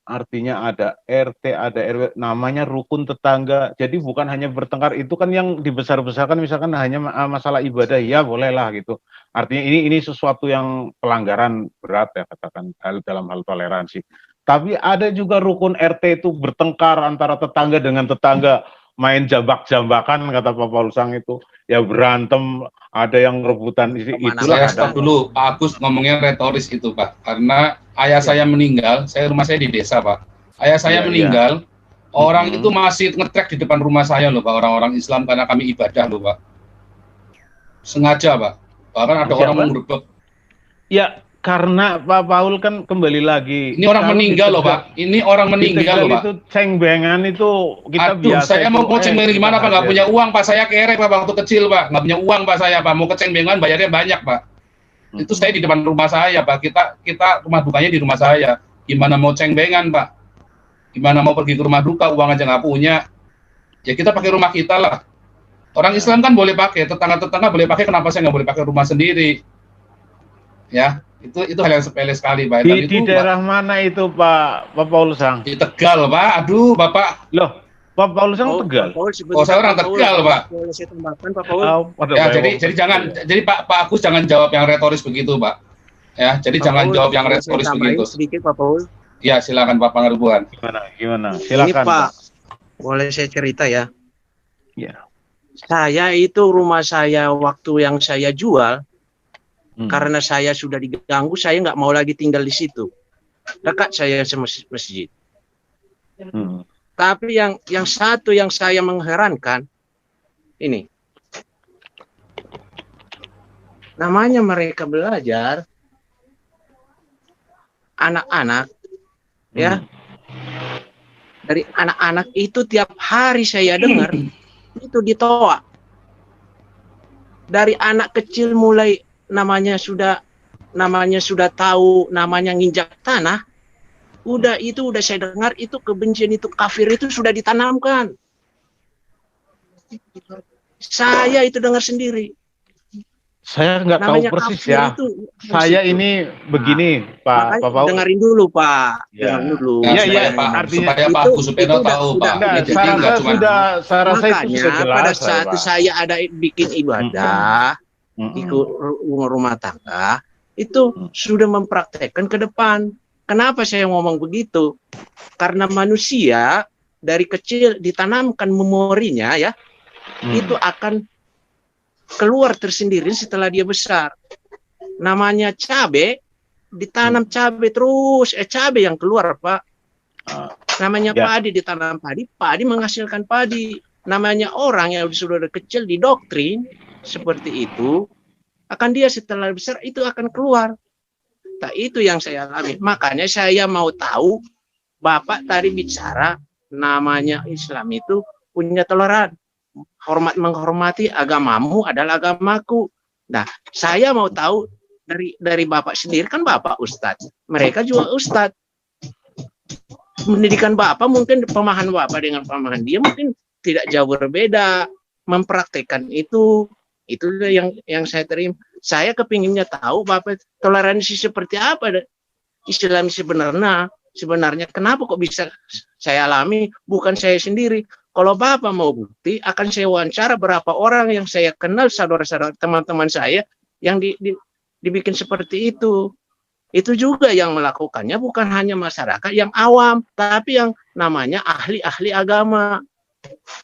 Artinya ada RT, ada RW, namanya rukun tetangga. Jadi bukan hanya bertengkar, itu kan yang dibesar-besarkan misalkan hanya masalah ibadah, ya bolehlah gitu. Artinya ini sesuatu yang pelanggaran berat ya, katakan dalam hal toleransi. Tapi ada juga rukun RT itu bertengkar antara tetangga dengan tetangga, main jambak-jambakan kata Pak Paul Sang itu, ya berantem, ada yang rebutan. Itulah. Saya stop dulu, Pak Agus ngomongnya retoris itu Pak, karena ayah saya meninggal, rumah saya di desa Pak. Ayah saya meninggal, orang itu masih ngetrek di depan rumah saya loh Pak, orang-orang Islam, karena kami ibadah loh Pak. Sengaja Pak, bahkan ada orang menggerebek. Ya, Karena Pak Paul kan kembali lagi. Ini orang meninggal loh Pak. Ini orang meninggal loh Pak. Itu ceng-bengan itu kita Aduh, biasa. saya mau ceng-bengan gimana Pak? Nggak punya uang Pak. Saya kere Pak waktu kecil Pak. Nggak punya uang Pak saya Pak. Mau ke ceng-bengan bayarnya banyak Pak. Itu saya di depan rumah saya Pak. Kita rumah dukanya di rumah saya. Gimana mau ceng-bengan Pak? Gimana mau pergi ke rumah duka, uang aja nggak punya. Ya kita pakai rumah kita lah. Orang Islam kan boleh pakai, tetangga-tetangga boleh pakai, kenapa saya nggak boleh pakai rumah sendiri? Ya. Itu hal yang sepele sekali, Pak. Di daerah mana itu, Pak Paul Sang? Di Tegal, Pak. Aduh, Bapak. Loh, Pak Paul Sang Tegal. Saya orang Tegal, Pak. Saya tambahkan, Pak Paul. Ya, jadi Pak Agus jangan jawab yang retoris begitu, Pak. Ya, jadi jangan jawab yang retoris begitu. Sedikit, Pak Paul. Ya, silakan Pak Pangaribuan. Gimana? Silakan. Ini Pak, boleh saya cerita ya? Ya. Saya itu rumah saya waktu yang saya jual. Karena saya sudah diganggu, saya nggak mau lagi tinggal di situ. Dekat saya sama masjid. Tapi yang satu yang saya mengherankan, ini. Namanya mereka belajar, anak-anak, ya. Dari anak-anak itu tiap hari saya dengar, itu ditoa. Dari anak kecil mulai namanya sudah tahu namanya nginjak tanah, udah saya dengar itu kebencian, itu kafir itu sudah ditanamkan. Saya itu dengar sendiri. Saya nggak tahu persis ya. Saya ini begini, Pak Paul. Dengerin dulu, Pak. Ya. Dengerin dulu. Iya, Pak. Supaya Pak Agus Supeno tahu, Pak. Makanya pada saat saya ada bikin ibadah di rumah tangga, itu sudah mempraktekkan ke depan. Kenapa saya ngomong begitu? Karena manusia dari kecil ditanamkan memorinya ya, itu akan keluar tersendiri setelah dia besar. Namanya cabe, ditanam cabe terus, cabe yang keluar, Pak. Namanya padi, ditanam padi, padi menghasilkan padi. Namanya orang yang sudah dari kecil didoktrin seperti itu, akan dia setelah besar itu akan keluar. Nah, itu yang saya alami. Makanya saya mau tahu, Bapak tadi bicara namanya Islam itu punya toleran. Menghormati agamamu adalah agamaku. Nah, saya mau tahu dari Bapak sendiri, kan Bapak Ustadz. Mereka juga Ustadz. Pendidikan Bapak mungkin pemahaman Bapak dengan pemahaman dia mungkin tidak jauh berbeda. Mempraktekkan itu yang saya terima. Saya kepinginnya tahu Bapak toleransi seperti apa Islam sebenarnya kenapa kok bisa saya alami, bukan saya sendiri. Kalau Bapak mau bukti, akan saya wawancara berapa orang yang saya kenal, saudara-saudara teman-teman saya yang dibikin seperti itu. Itu juga yang melakukannya bukan hanya masyarakat yang awam, tapi yang namanya ahli-ahli agama.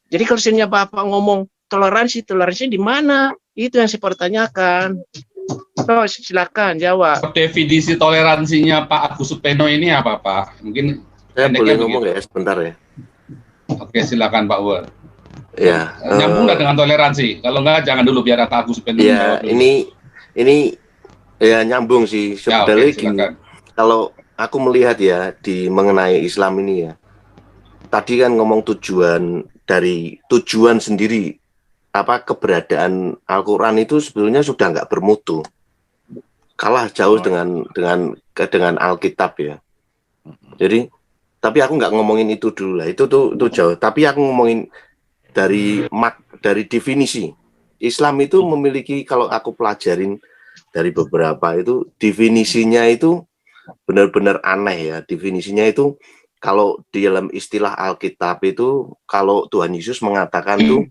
Jadi kalau misalnya Bapak ngomong toleransi di mana? Itu yang saya pertanyakan. So, silakan jawab. Definisi toleransinya Pak Agus Supeno ini apa, Pak? Mungkin saya boleh ngomong ya sebentar ya. Oke, silakan Pak Wur. Ya. Nyambung dengan toleransi. Kalau enggak, jangan dulu biar Pak Agus Supeno. Ya, ini ya nyambung sih. Sebenarnya gini, kalau aku melihat ya di mengenai Islam ini ya. Tadi kan ngomong tujuan sendiri. Apa keberadaan Al-Quran itu sebetulnya sudah nggak bermutu, kalah jauh dengan Alkitab ya. Jadi, tapi aku nggak ngomongin itu dulu lah, itu jauh. Tapi aku ngomongin dari definisi. Islam itu memiliki, kalau aku pelajarin dari beberapa itu definisinya itu benar-benar aneh ya. Definisinya itu kalau di dalam istilah Alkitab itu, kalau Tuhan Yesus mengatakan tuh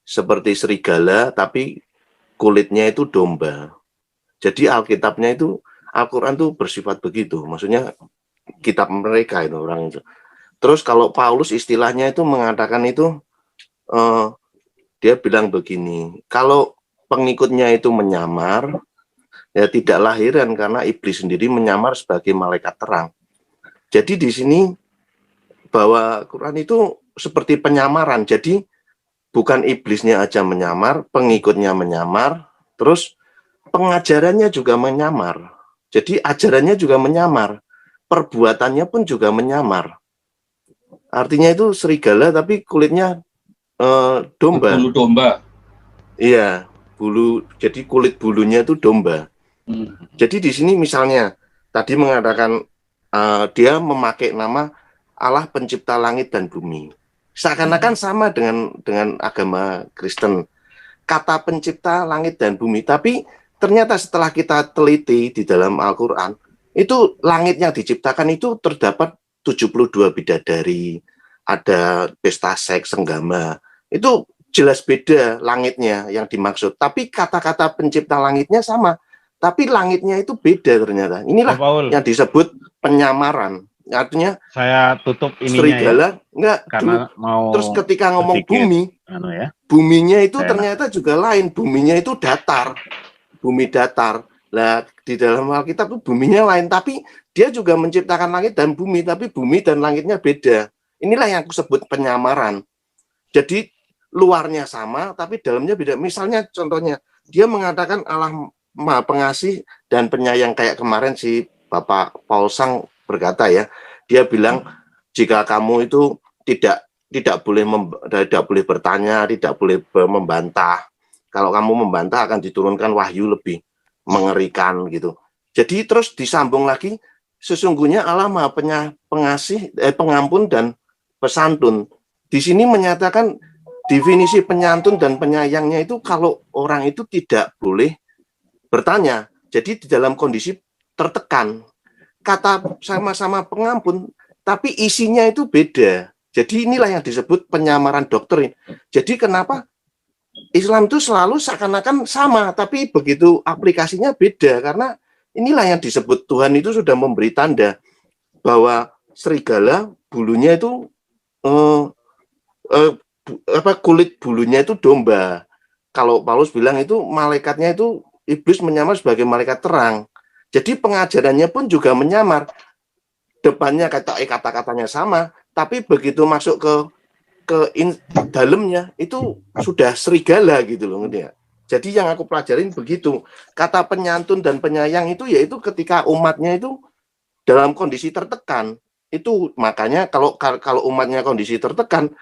seperti serigala, tapi kulitnya itu domba. Jadi Alkitabnya itu, Al-Quran itu bersifat begitu. Maksudnya kitab mereka itu orang itu. Terus kalau Paulus istilahnya itu mengatakan itu, dia bilang begini, kalau pengikutnya itu menyamar, ya tidak lahiran karena iblis sendiri menyamar sebagai malaikat terang. Jadi di sini bahwa Quran itu seperti penyamaran. Jadi bukan iblisnya aja menyamar, pengikutnya menyamar, terus pengajarannya juga menyamar. Jadi ajarannya juga menyamar, perbuatannya pun juga menyamar. Artinya itu serigala tapi kulitnya domba. Bulu domba. Iya, jadi kulit bulunya itu domba. Jadi di sini misalnya tadi mengatakan dia memakai nama Allah pencipta langit dan bumi. Seakan-akan sama dengan agama Kristen. Kata pencipta langit dan bumi, tapi ternyata setelah kita teliti di dalam Al-Qur'an, itu langit yang diciptakan itu terdapat 72 bidadari, ada pesta seks, senggama. Itu jelas beda langitnya yang dimaksud. Tapi kata-kata pencipta langitnya sama. Tapi langitnya itu beda ternyata. Inilah yang disebut penyamaran. Artinya saya tutup ininya serigala, ya. Enggak. Karena mau terus ketika ngomong sedikit, bumi, buminya itu ternyata juga lain. Buminya itu datar. Bumi datar. Nah, di dalam Alkitab itu buminya lain. Tapi dia juga menciptakan langit dan bumi. Tapi bumi dan langitnya beda. Inilah yang aku sebut penyamaran. Jadi luarnya sama, tapi dalamnya beda. Misalnya contohnya, dia mengatakan Allah Maha Pengasih dan Penyayang, kayak kemarin si Bapak Paul Sang berkata ya, dia bilang jika kamu itu tidak boleh bertanya, tidak boleh membantah. Kalau kamu membantah akan diturunkan wahyu lebih mengerikan gitu. Jadi terus disambung lagi, sesungguhnya Allah Maha Pengasih, pengampun dan pesantun. Di sini menyatakan definisi penyantun dan penyayangnya itu kalau orang itu tidak boleh bertanya. Jadi di dalam kondisi tertekan. Kata sama-sama pengampun, tapi isinya itu beda. Jadi inilah yang disebut penyamaran doktrin. Jadi kenapa Islam itu selalu seakan-akan sama, tapi begitu aplikasinya beda. Karena inilah yang disebut Tuhan itu sudah memberi tanda bahwa serigala bulunya itu kulit bulunya itu domba. Kalau Paulus bilang itu malaikatnya itu iblis menyamar sebagai malaikat terang. Jadi pengajarannya pun juga menyamar. Depannya kata-katanya sama, tapi begitu masuk ke dalamnya itu sudah serigala gitu loh, ngerti ya? Jadi yang aku pelajarin begitu. Kata penyantun dan penyayang itu yaitu ketika umatnya itu dalam kondisi tertekan. Itu makanya kalau umatnya kondisi tertekan,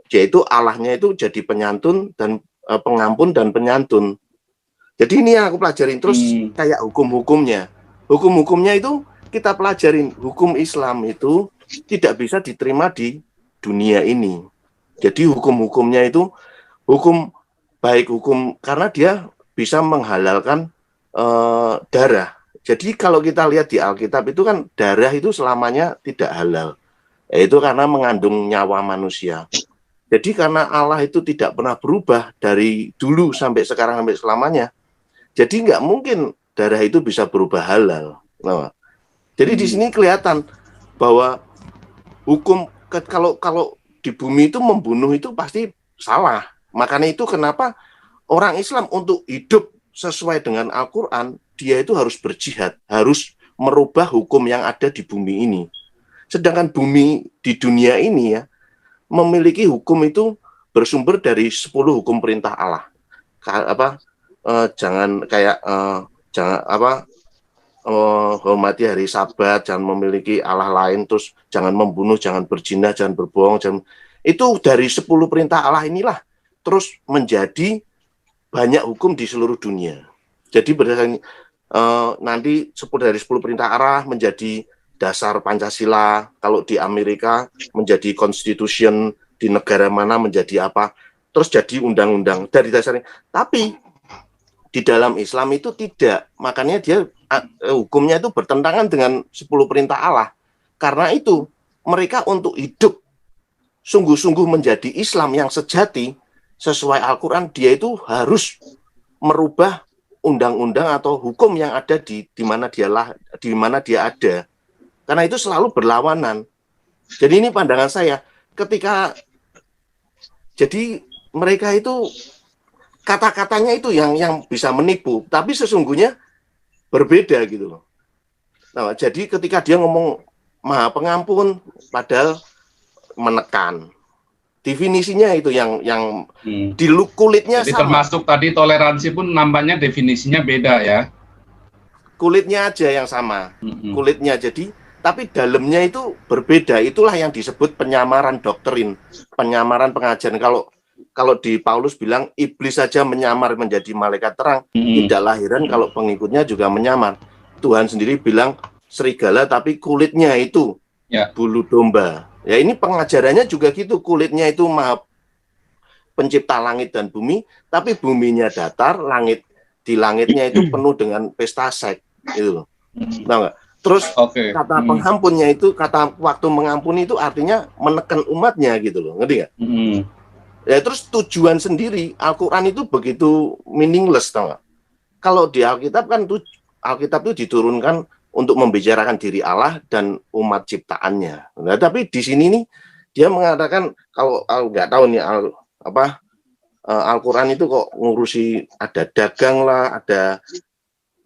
yaitu Allahnya itu jadi penyantun dan pengampun dan penyantun. Jadi ini yang aku pelajarin. Terus kayak hukum-hukumnya. Hukum-hukumnya itu kita pelajarin. Hukum Islam itu tidak bisa diterima di dunia ini. Jadi hukum-hukumnya itu hukum karena dia bisa menghalalkan darah. Jadi kalau kita lihat di Alkitab itu kan darah itu selamanya tidak halal. Yaitu karena mengandung nyawa manusia. Jadi karena Allah itu tidak pernah berubah dari dulu sampai sekarang sampai selamanya. Jadi nggak mungkin darah itu bisa berubah halal. Nah, jadi di sini kelihatan bahwa hukum kalau di bumi itu membunuh itu pasti salah. Makanya itu kenapa orang Islam untuk hidup sesuai dengan Al-Quran, dia itu harus berjihad, harus merubah hukum yang ada di bumi ini. Sedangkan bumi di dunia ini ya memiliki hukum itu bersumber dari 10 hukum perintah Allah. Hormati hari Sabat, jangan memiliki Allah lain, terus jangan membunuh, jangan berzina, jangan berbohong, itu dari 10 perintah Allah inilah terus menjadi banyak hukum di seluruh dunia. Jadi berdasarkan nanti dari 10 perintah Allah menjadi dasar Pancasila, kalau di Amerika menjadi constitution, di negara mana menjadi apa, terus jadi undang-undang dari dasarnya. Tapi di dalam Islam itu tidak, makanya dia hukumnya itu bertentangan dengan 10 perintah Allah. Karena itu mereka untuk hidup sungguh-sungguh menjadi Islam yang sejati sesuai Al-Quran, dia itu harus merubah undang-undang atau hukum yang ada di mana dia ada. Karena itu selalu berlawanan. Jadi ini pandangan saya. Jadi mereka itu kata-katanya itu yang bisa menipu, tapi sesungguhnya berbeda gitu loh. Nah, jadi ketika dia ngomong Maha Pengampun, padahal menekan. Definisinya itu yang di kulitnya jadi sama. Termasuk tadi toleransi pun nampaknya definisinya beda ya. kulitnya aja yang sama, kulitnya. Jadi tapi dalamnya itu berbeda. Itulah yang disebut penyamaran doktrin, penyamaran pengajaran. Kalau di Paulus bilang iblis saja menyamar menjadi malaikat terang, tidak heran kalau pengikutnya juga menyamar. Tuhan sendiri bilang serigala tapi kulitnya itu bulu domba. Ya ini pengajarannya juga gitu, kulitnya itu maha pencipta langit dan bumi, tapi buminya datar, di langitnya itu penuh dengan pesta seks, gitu loh. Tahu nggak? Terus kata penghampunnya itu, kata waktu mengampuni itu artinya menekan umatnya gitu loh, ngerti nggak? Ya terus tujuan sendiri Al-Quran itu begitu meaningless, tau nggak? Kalau di Alkitab kan Alkitab itu diturunkan untuk membicarakan diri Allah dan umat ciptaannya. Nah, tapi di sini nih dia mengatakan kalau nggak tahu nih Al-Quran itu kok ngurusi ada dagang lah, ada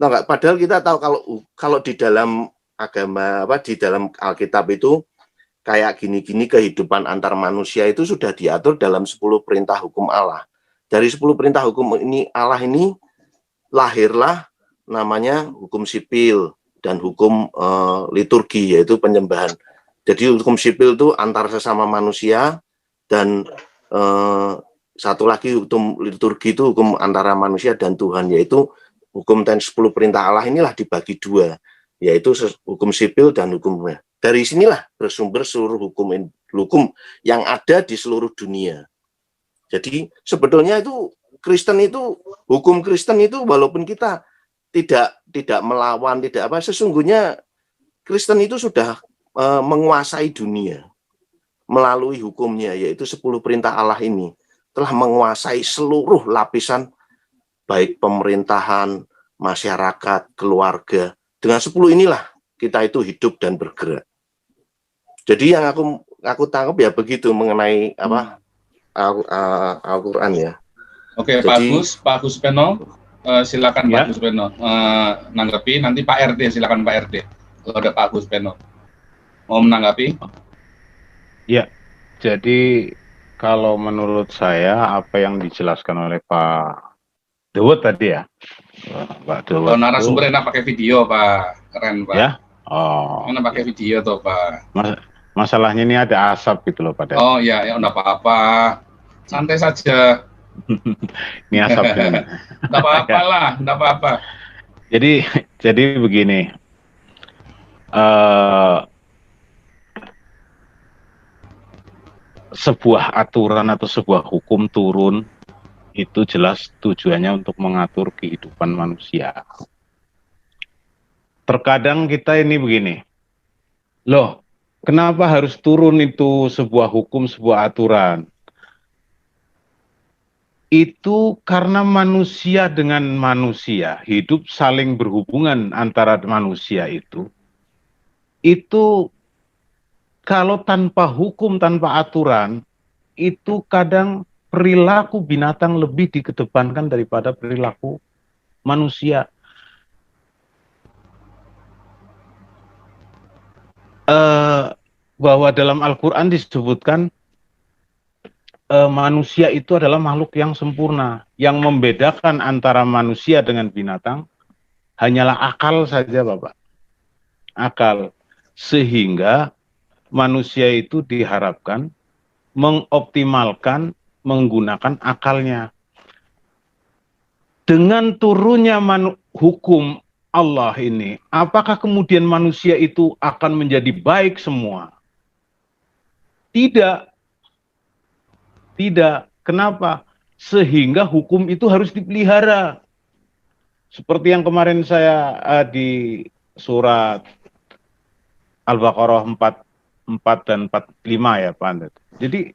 tau nggak? Padahal kita tahu kalau di dalam agama di dalam Alkitab itu kayak gini-gini kehidupan antar manusia itu sudah diatur dalam 10 perintah hukum Allah. Dari 10 perintah hukum ini Allah ini lahirlah namanya hukum sipil dan hukum liturgi, yaitu penyembahan. Jadi hukum sipil itu antar sesama manusia, dan satu lagi hukum liturgi itu hukum antara manusia dan Tuhan, yaitu hukum dan 10 perintah Allah inilah dibagi dua, yaitu hukum sipil dan hukumnya. Dari sinilah bersumber seluruh hukum yang ada di seluruh dunia. Jadi sebetulnya itu Kristen itu, hukum Kristen itu walaupun kita tidak melawan, tidak sesungguhnya Kristen itu sudah menguasai dunia melalui hukumnya, yaitu 10 perintah Allah ini telah menguasai seluruh lapisan baik pemerintahan, masyarakat, keluarga. Dengan 10 inilah kita itu hidup dan bergerak. Jadi yang aku tangkap ya begitu mengenai Al-Quran ya. Oke, jadi, Pak Gus Peno, silakan Pak Gus Peno menanggapi. Nanti Pak RD, silakan Pak RD. Kalau ada Pak Gus Peno mau menanggapi. Ya, jadi kalau menurut saya apa yang dijelaskan oleh Pak Dawud tadi ya, Pak Dawud. Narasumber enak pakai video, Pak. Keren, Pak. Ya. Oh. Enak pakai video tuh, Pak. Masalahnya ini ada asap gitu loh, Pak. Oh iya, ya enggak apa-apa. Santai saja. Ini asapnya. Enggak apa-apa lah, enggak apa-apa. Jadi begini. Sebuah aturan atau sebuah hukum turun itu jelas tujuannya untuk mengatur kehidupan manusia. Terkadang kita ini begini, loh, kenapa harus turun itu sebuah hukum, sebuah aturan? Itu karena manusia dengan manusia, hidup saling berhubungan antara manusia itu kalau tanpa hukum, tanpa aturan, itu kadang perilaku binatang lebih dikedepankan daripada perilaku manusia. Bahwa dalam Al-Quran disebutkan manusia itu adalah makhluk yang sempurna. Yang membedakan antara manusia dengan binatang hanyalah akal saja, Bapak. Akal. Sehingga manusia itu diharapkan mengoptimalkan, menggunakan akalnya. Dengan turunnya hukum Allah ini, apakah kemudian manusia itu akan menjadi baik semua? Tidak. Tidak. Kenapa? Sehingga hukum itu harus dipelihara. Seperti yang kemarin saya di surat Al-Baqarah 4 dan 45 ya, Pak. Jadi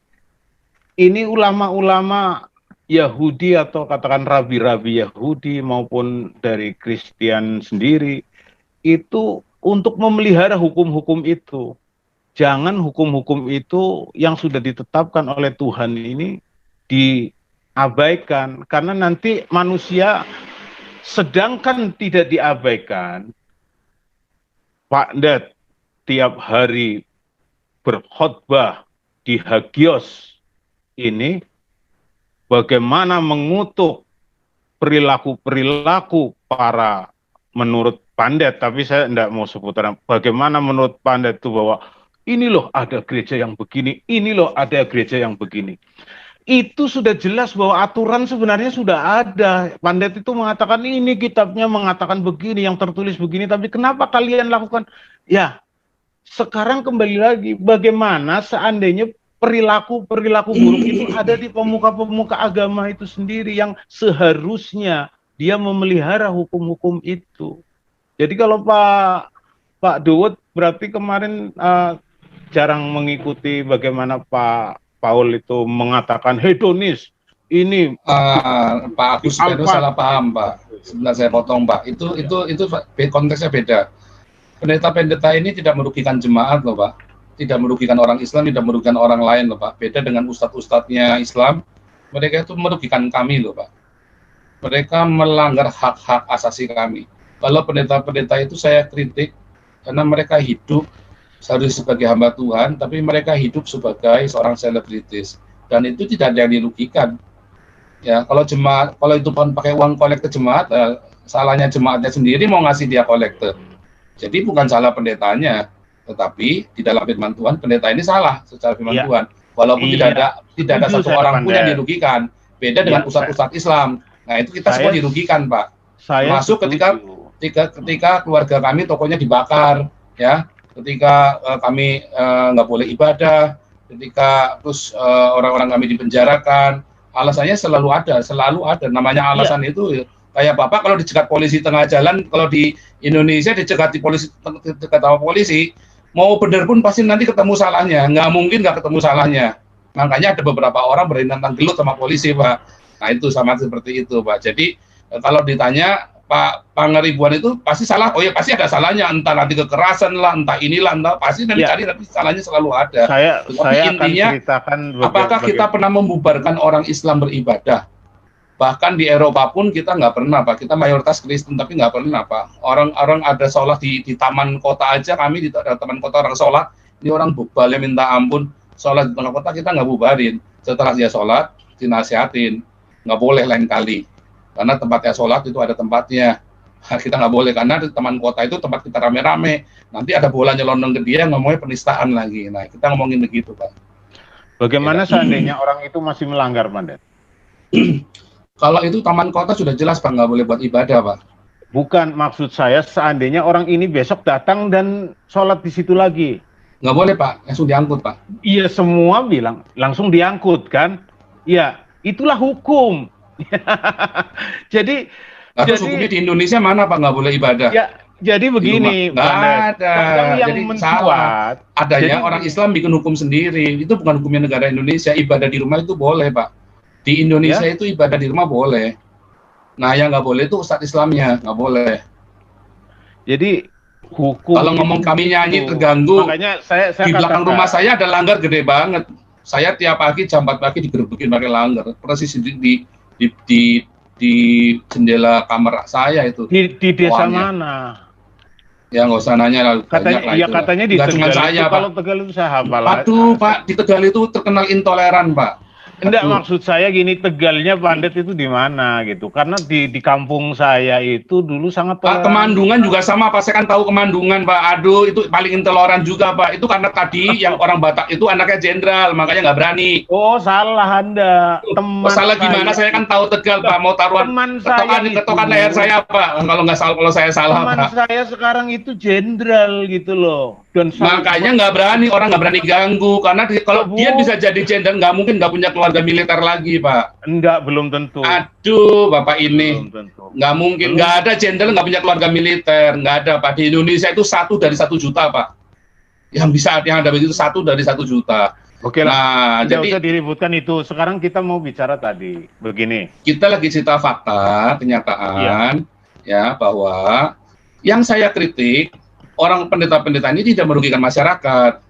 ini ulama-ulama Yahudi atau katakan rabi-rabi Yahudi maupun dari Kristen sendiri itu untuk memelihara hukum-hukum itu. Jangan hukum-hukum itu yang sudah ditetapkan oleh Tuhan ini diabaikan, karena nanti manusia sedangkan tidak diabaikan, Pak Ndet tiap hari berkhotbah di Hagios ini bagaimana mengutuk perilaku-perilaku para menurut Pandet, tapi saya tidak mau seputar bagaimana menurut Pandet itu bahwa ini loh ada gereja yang begini, ini loh ada gereja yang begini. Itu sudah jelas bahwa aturan sebenarnya sudah ada. Pandet itu mengatakan ini kitabnya mengatakan begini, yang tertulis begini, tapi kenapa kalian lakukan? Ya, sekarang kembali lagi, bagaimana seandainya perilaku-perilaku buruk itu ada di pemuka-pemuka agama itu sendiri yang seharusnya dia memelihara hukum-hukum itu. Jadi kalau Pak Dawud berarti kemarin jarang mengikuti bagaimana Pak Paul itu mengatakan hedonis. Ini Pak Agus itu salah paham, Pak. Sebentar saya potong, Pak. Itu konteksnya beda. Pendeta-pendeta ini tidak merugikan jemaat loh, Pak. Tidak merugikan orang Islam, tidak merugikan orang lain loh, Pak. Beda dengan ustadz-ustadznya Islam, mereka itu merugikan kami loh, Pak. Mereka melanggar hak-hak asasi kami. Kalau pendeta-pendeta itu saya kritik karena mereka hidup seharusnya sebagai hamba Tuhan, tapi mereka hidup sebagai seorang selebritis, dan itu tidak ada yang dirugikan. Ya, kalau jemaat, kalau itu pakai uang kolekte jemaat, salahnya jemaatnya sendiri mau ngasih dia kolekte. Jadi bukan salah pendetanya, tetapi di dalam firman Tuhan pendeta ini salah secara firman Tuhan. Walaupun tidak ada satu orang pun yang dirugikan. Beda dengan ustadz-ustadz Islam. Nah, itu kita semua dirugikan, Pak. Masuk ketika keluarga kami tokonya dibakar, ya. Ketika kami nggak boleh ibadah, ketika terus orang-orang kami dipenjarakan, alasannya selalu ada. Namanya alasan itu kayak Bapak kalau dicegat polisi tengah jalan, kalau di Indonesia dicegat sama polisi, mau benar pun pasti nanti ketemu salahnya, nggak mungkin nggak ketemu salahnya. Makanya ada beberapa orang berani nantang gelut sama polisi, Pak. Nah itu sama seperti itu, Pak. Jadi kalau ditanya Pak Pangaribuan itu pasti salah, oh ya pasti ada salahnya, entah nanti kekerasan lah, entah inilah, entah pasti nanti cari, tapi salahnya selalu ada. Tapi intinya, apakah kita pernah membubarkan orang Islam beribadah? Bahkan di Eropa pun kita nggak pernah, Pak. Kita mayoritas Kristen, tapi nggak pernah, Pak. Orang-orang ada sholat di taman kota aja, kami di taman kota orang sholat, ini orang bubalnya minta ampun, sholat di tengah kota kita nggak bubarin. Setelah dia sholat, dinasihatin, nggak boleh lain kali. Karena tempatnya sholat itu ada tempatnya. Kita nggak boleh, karena di taman kota itu tempat kita rame-rame. Nanti ada bola nyelonong ke dia, ngomongnya penistaan lagi. Nah, kita ngomongin begitu, Pak. Bagaimana seandainya orang itu masih melanggar, Pandet? Kalau itu taman kota sudah jelas, Pak, nggak boleh buat ibadah, Pak. Bukan, maksud saya seandainya orang ini besok datang dan sholat di situ lagi. Nggak boleh, Pak. Langsung diangkut, Pak. Iya, semua bilang langsung diangkut, kan? Iya, itulah hukum. Jadi hukumnya di Indonesia mana, Pak, nggak boleh ibadah? Ya, jadi begini, nggak ada. Yang jadi salah. Adanya jadi, orang Islam bikin hukum sendiri. Itu bukan hukumnya negara Indonesia. Ibadah di rumah itu boleh, Pak. Di Indonesia itu ibadah di rumah boleh. Nah, yang nggak boleh itu ustadz Islamnya, nggak boleh. Jadi hukum. Kalau ngomong kami nyanyi terganggu. Makanya saya di belakang rumah saya ada langgar gede banget. Saya tiap pagi jam 4 pagi digerebekin pakai langgar. Persis di jendela kamar saya itu. Di desa mana? Ya nggak usah nanya lah. Katanya di Tegal saya, itu, kalau Tegal itu saya hafal. Aduh, Pak, di Tegal itu terkenal intoleran, Pak. Enggak, maksud saya gini, Tegalnya Pandet itu di mana gitu? Karena di kampung saya itu dulu sangat Pak, Kemandungan juga sama, Pak. Saya kan tahu Kemandungan, Pak. Aduh, itu paling intoleran juga, Pak. Itu karena tadi yang orang Batak itu anaknya jenderal, makanya nggak berani. Oh, salah Anda. Teman salah gimana? Saya kan tahu Tegal, Pak. Mau taruhan ketokan leher saya, Pak. Kalau nggak salah, kalau saya salah, teman Pak. Saya sekarang itu jenderal gitu loh. Dan makanya nggak berani, orang nggak berani ganggu. Karena kalau dia bisa jadi jenderal, nggak mungkin nggak punya keluarga militer lagi, Pak. Enggak, belum tentu. Aduh, Bapak ini nggak mungkin, nggak ada jenderal nggak punya keluarga militer, nggak ada, Pak. Di Indonesia itu 1 dari 1 juta, Pak. Yang ada begitu 1 dari 1 juta. Oke lah, jadi usah diributkan itu. Sekarang kita mau bicara tadi, begini. Kita lagi cerita fakta, kenyataan, ya bahwa yang saya kritik orang pendeta-pendeta ini tidak merugikan masyarakat.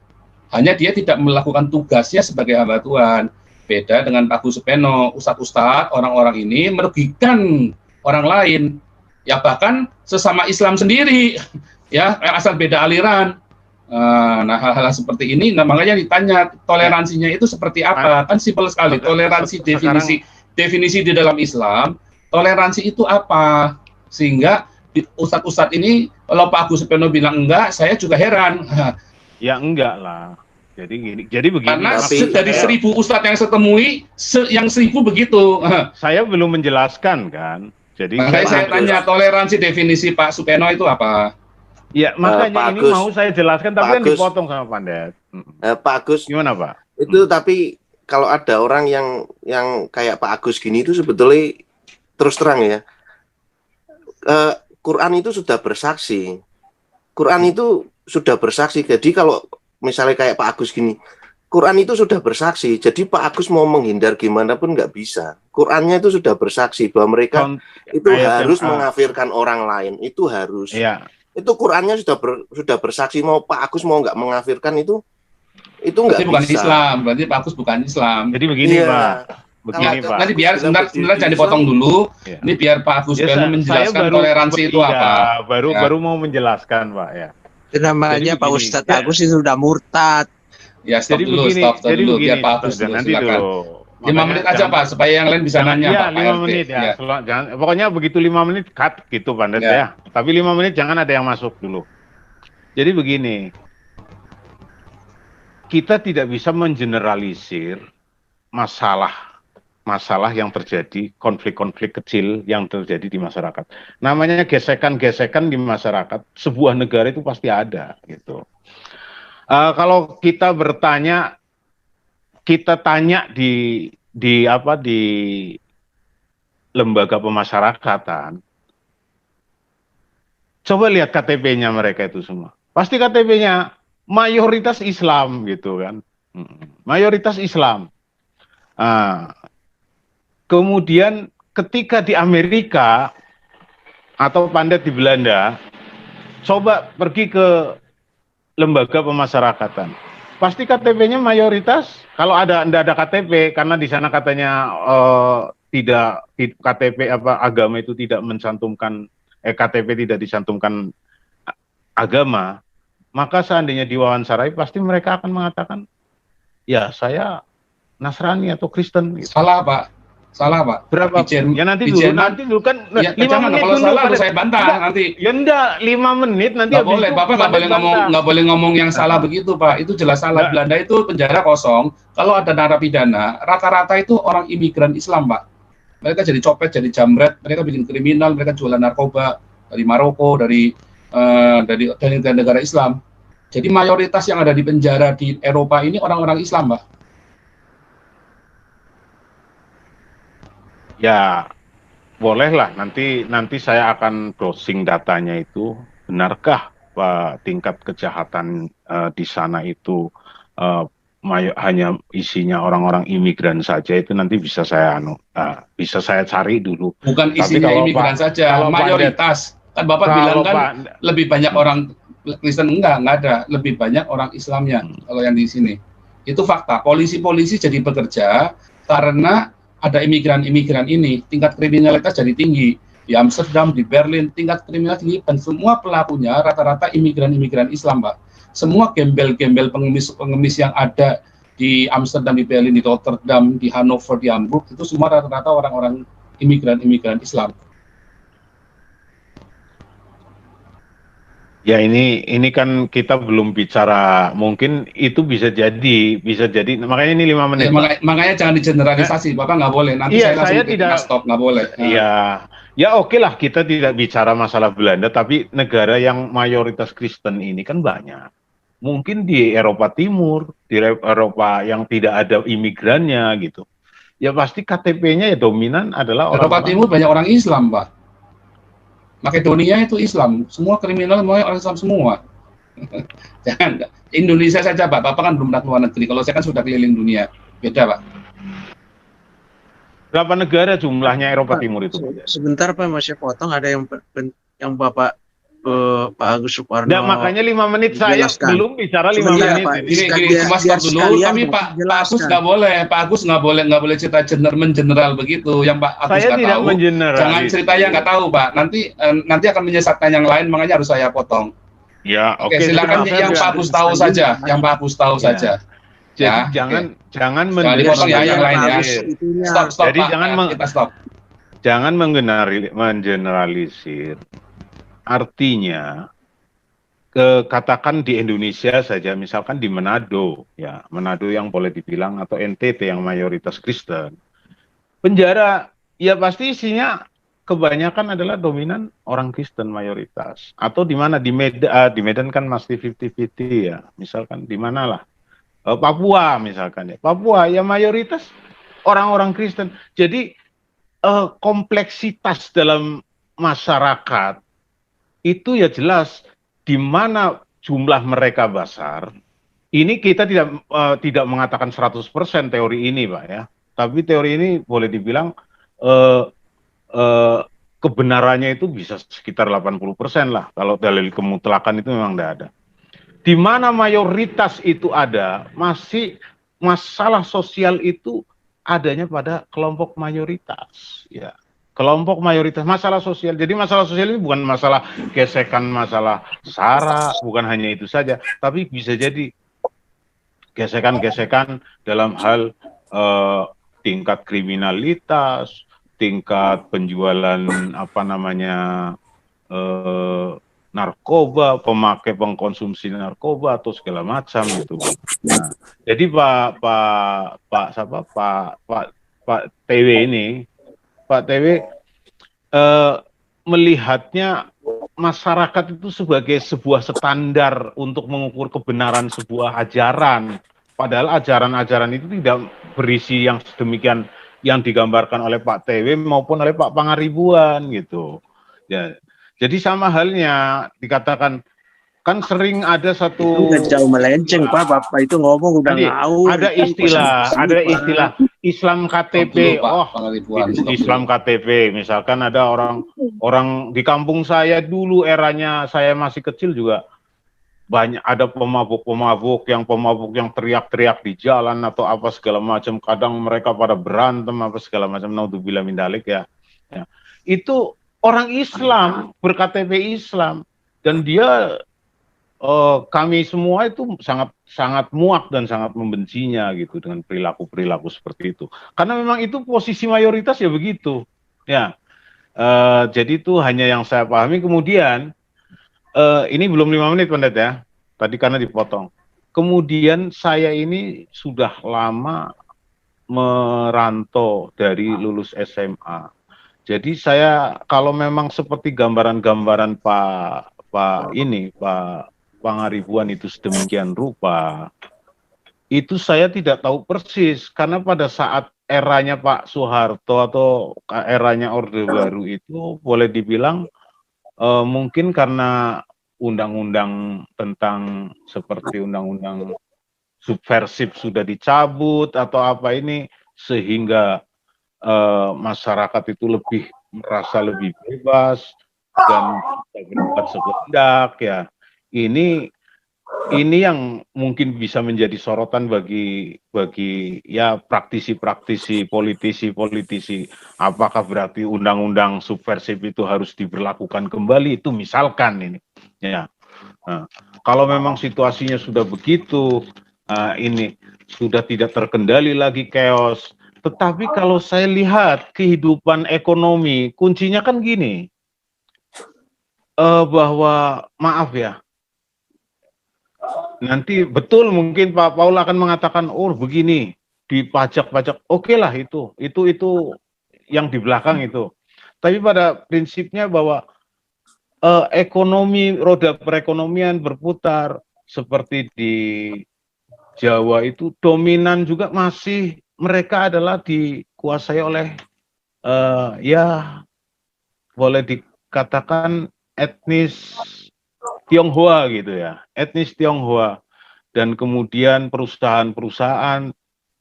Hanya dia tidak melakukan tugasnya sebagai hamba Tuhan. Beda dengan Pak Gus Supeno, ustadz-ustadz, orang-orang ini merugikan orang lain. Ya bahkan sesama Islam sendiri, ya asal beda aliran. Nah hal-hal seperti ini, nah, makanya ditanya toleransinya itu seperti apa? Kan simpel sekali. Toleransi definisi di dalam Islam, toleransi itu apa? Sehingga Ustadz ini, kalau Pak Agus Supeno bilang enggak, saya juga heran. Ya enggak lah. Jadi begini. Karena dari 1000 ustadz yang saya temui, yang 1000 begitu. Saya belum menjelaskan kan. Jadi makanya saya tanya toleransi definisi Pak Supeno itu apa? Ya makanya ini Agus, mau saya jelaskan, tapi Pak kan Agus, dipotong sama Pandet. Pak Agus, gimana Pak? Itu tapi kalau ada orang yang kayak Pak Agus gini itu sebetulnya terus terang ya, Quran itu sudah bersaksi. Quran itu sudah bersaksi. Jadi kalau misalnya kayak Pak Agus gini, Quran itu sudah bersaksi. Jadi Pak Agus mau menghindar gimana pun nggak bisa. Qurannya itu sudah bersaksi bahwa mereka itu harus mengkafirkan orang lain. Itu harus. Ya. Itu Qurannya sudah bersaksi. Mau Pak Agus mau nggak mengkafirkan itu nggak bisa. Bukan Islam. Berarti Pak Agus bukan Islam. Jadi begini Pak. Begini Pak. Nanti biar sebentar jangan dipotong dulu. Ya. Ini biar Pak Agus menjelaskan toleransi itu apa. Baru mau menjelaskan Pak ya. Itu namanya Pak Ustadz Agus itu sudah murtad. Ya stop dulu biar Pak Agus dulu, silakan. 5 menit aja Pak supaya yang lain bisa nanya Pak. Iya 5 menit ya. Jangan, pokoknya begitu 5 menit cut gitu Pandet ya. Tapi 5 menit jangan ada yang masuk dulu. Jadi begini, kita tidak bisa mengeneralisir masalah yang terjadi, konflik-konflik kecil yang terjadi di masyarakat. Namanya gesekan-gesekan di masyarakat, sebuah negara itu pasti ada gitu. Kalau kita bertanya, kita tanya di lembaga pemasyarakatan, coba lihat KTP-nya mereka itu semua. Pasti KTP-nya mayoritas Islam gitu kan, mayoritas Islam. Kemudian ketika di Amerika atau Pandet di Belanda, coba pergi ke lembaga pemasyarakatan, pasti KTP-nya mayoritas. Kalau tidak ada KTP, karena di sana katanya tidak KTP agama itu tidak mencantumkan KTP tidak dicantumkan agama, maka seandainya diwawancarai pasti mereka akan mengatakan, ya saya Nasrani atau Kristen. Gitu. Salah Pak. Berapa? Ya nanti dulu kan. Ya, 5 menit kalau dulu, salah saya bantah nanti. Ya enggak 5 menit nanti. Nggak boleh, Bapak nggak boleh ngomong yang salah begitu Pak. Itu jelas salah. Belanda itu penjara kosong. Kalau ada narapidana, rata-rata itu orang imigran Islam Pak. Mereka jadi copet, jadi jamret, mereka bikin kriminal, mereka jualan narkoba dari Maroko, dari negara-negara Islam. Jadi mayoritas yang ada di penjara di Eropa ini orang-orang Islam Pak. Ya, bolehlah nanti saya akan browsing datanya itu, benarkah tingkat kejahatan di sana itu hanya isinya orang-orang imigran saja, itu nanti bisa saya cari dulu. Bukan isinya imigran saja, mayoritas. Kan Bapak bilang kan lebih banyak orang Kristen, enggak ada, lebih banyak orang Islamnya kalau yang di sini. Itu fakta. Polisi jadi bekerja karena ada imigran-imigran ini, tingkat kriminalitas jadi tinggi. Di Amsterdam, di Berlin, tingkat kriminalitas tinggi, dan semua pelakunya rata-rata imigran-imigran Islam, Pak. Semua gembel-gembel pengemis yang ada di Amsterdam, di Berlin, di Rotterdam, di Hannover, di Hamburg, itu semua rata-rata orang-orang imigran-imigran Islam. Ya ini kan kita belum bicara, mungkin itu bisa jadi makanya ini 5 menit. Makanya jangan digeneralisasi, Bapak nggak boleh. Nanti saya tidak stop, nggak boleh. Iya, ya oke lah, kita tidak bicara masalah Belanda, tapi negara yang mayoritas Kristen ini kan banyak. Mungkin di Eropa Timur, di Eropa yang tidak ada imigrannya gitu. Ya pasti KTP-nya ya dominan adalah orang Eropa Timur banyak orang Islam, Pak. Makedonia itu Islam, semua kriminal orang Islam semua. Jangan, Indonesia saja Pak, Bapak kan belum pernah keluar negeri. Kalau saya kan sudah keliling dunia, beda Pak. Berapa negara jumlahnya Eropa Timur itu? Sebentar Pak, masih potong, ada yang Bapak Pak Agus Suparno. Nah, makanya 5 menit saya belum bicara 5 menit. Pak, ini cuma stop dulu, tapi Pak Agus nggak boleh, Pak Agus nggak boleh cerita mengeneral begitu. Yang Pak Agus nggak tahu, jangan cerita yang nggak tahu Pak. Nanti akan menyesatkan yang lain, makanya harus saya potong. Ya, oke. Silakan yang Pak Agus tahu saja, yang Pak Agus tahu saja. Jadi jangan dipotong ya yang lain ya. Stop. Jadi Pak, kita stop. Jangan mengeneralisir. Artinya katakan di Indonesia saja, misalkan di Manado, ya Manado yang boleh dibilang, atau NTT yang mayoritas Kristen, penjara ya pasti isinya kebanyakan adalah dominan orang Kristen mayoritas. Atau di mana di Medan kan masih 50-50 ya, misalkan di mana lah, Papua misalkan ya, Papua ya mayoritas orang-orang Kristen. Jadi kompleksitas dalam masyarakat itu ya jelas di mana jumlah mereka besar. Ini kita tidak mengatakan 100% teori ini, Pak ya. Tapi teori ini boleh dibilang kebenarannya itu bisa sekitar 80% lah. Kalau dalil kemutlakan itu memang tidak ada. Di mana mayoritas itu ada, masih masalah sosial itu adanya pada kelompok mayoritas, ya. Kelompok mayoritas, masalah sosial. Jadi masalah sosial ini bukan masalah gesekan, masalah SARA, bukan hanya itu saja, tapi bisa jadi gesekan-gesekan dalam hal tingkat kriminalitas, tingkat penjualan narkoba, pengkonsumsi narkoba atau segala macam gitu. Nah, jadi Pak TW ini, Pak TW melihatnya masyarakat itu sebagai sebuah standar untuk mengukur kebenaran sebuah ajaran. Padahal ajaran-ajaran itu tidak berisi yang sedemikian yang digambarkan oleh Pak TW maupun oleh Pak Pangaribuan gitu. Ya. Jadi sama halnya dikatakan, kan sering ada satu jauh melenceng Pak, Bapak itu ngomong udah ngawur. Ada istilah Islam KTP. Islam KTP. Misalkan ada orang di kampung saya dulu, eranya saya masih kecil juga banyak ada pemabuk yang teriak-teriak di jalan atau apa segala macam. Kadang mereka pada berantem apa segala macam. Naudzubillah min dzalik ya. Itu orang Islam ber-KTP Islam, dan dia kami semua itu sangat muak dan sangat membencinya gitu dengan perilaku seperti itu. Karena memang itu posisi mayoritas ya begitu. Ya. Jadi itu hanya yang saya pahami. Kemudian ini belum 5 menit Pendeta ya. Tadi karena dipotong. Kemudian saya ini sudah lama merantau dari lulus SMA. Jadi saya kalau memang seperti gambaran-gambaran Pak Pangaribuan itu sedemikian rupa, itu saya tidak tahu persis, karena pada saat eranya Pak Soeharto atau eranya Orde Baru itu boleh dibilang mungkin karena undang-undang tentang seperti undang-undang subversif sudah dicabut atau apa ini, sehingga masyarakat itu merasa lebih bebas dan berbuat sekehendak ya. Ini yang mungkin bisa menjadi sorotan bagi ya praktisi-praktisi, politisi. Apakah berarti undang-undang subversif itu harus diberlakukan kembali? Itu misalkan ini. Ya. Nah, kalau memang situasinya sudah begitu, ini sudah tidak terkendali lagi chaos. Tetapi kalau saya lihat kehidupan ekonomi, kuncinya kan gini, bahwa maaf ya. Nanti betul mungkin Pak Paul akan mengatakan, oh begini, di pajak-pajak, oke lah itu yang di belakang itu. Tapi pada prinsipnya bahwa roda perekonomian berputar, seperti di Jawa itu dominan juga masih mereka adalah dikuasai oleh ya boleh dikatakan etnis Tionghoa gitu ya, etnis Tionghoa, dan kemudian perusahaan-perusahaan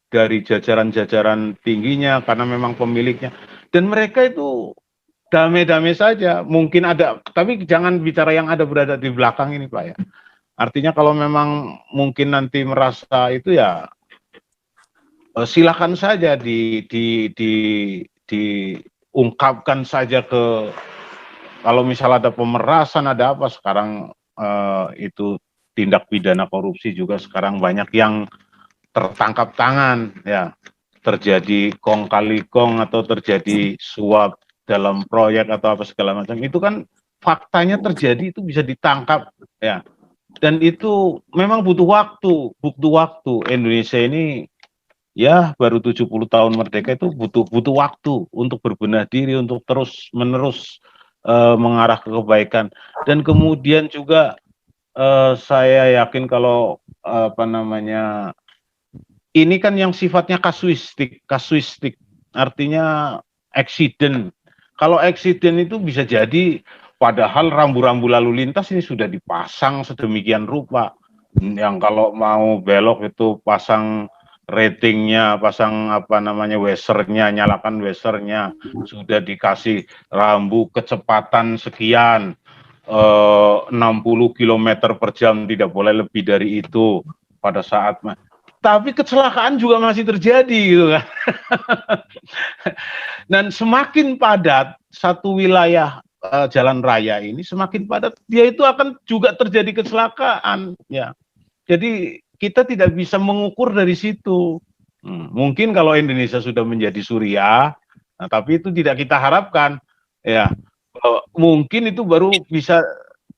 dari jajaran-jajaran tingginya karena memang pemiliknya, dan mereka itu damai-damai saja. Mungkin ada, tapi jangan bicara yang berada di belakang ini Pak ya. Artinya kalau memang mungkin nanti merasa itu ya silakan saja diungkapkan saja ke, kalau misalnya ada pemerasan ada apa sekarang. Itu tindak pidana korupsi juga sekarang banyak yang tertangkap tangan ya, terjadi kong kali kong atau terjadi suap dalam proyek atau apa segala macam, itu kan faktanya terjadi itu bisa ditangkap ya. Dan itu memang butuh waktu. Indonesia ini ya baru 70 tahun merdeka, itu butuh waktu untuk berbenah diri, untuk terus menerus mengarah ke kebaikan. Dan kemudian juga saya yakin kalau ini kan yang sifatnya kasuistik, artinya accident. Kalau accident itu bisa jadi padahal rambu-rambu lalu lintas ini sudah dipasang sedemikian rupa. Yang kalau mau belok itu pasang ratingnya, pasang wasernya, nyalakan wasernya, sudah dikasih rambu kecepatan sekian, 60 km per jam, tidak boleh lebih dari itu pada saat. Tapi kecelakaan juga masih terjadi gitu kan. Dan semakin padat satu wilayah jalan raya ini, semakin padat dia itu akan juga terjadi kecelakaan ya. Jadi kita tidak bisa mengukur dari situ. Mungkin kalau Indonesia sudah menjadi Suriah, tapi itu tidak kita harapkan ya. Mungkin itu baru bisa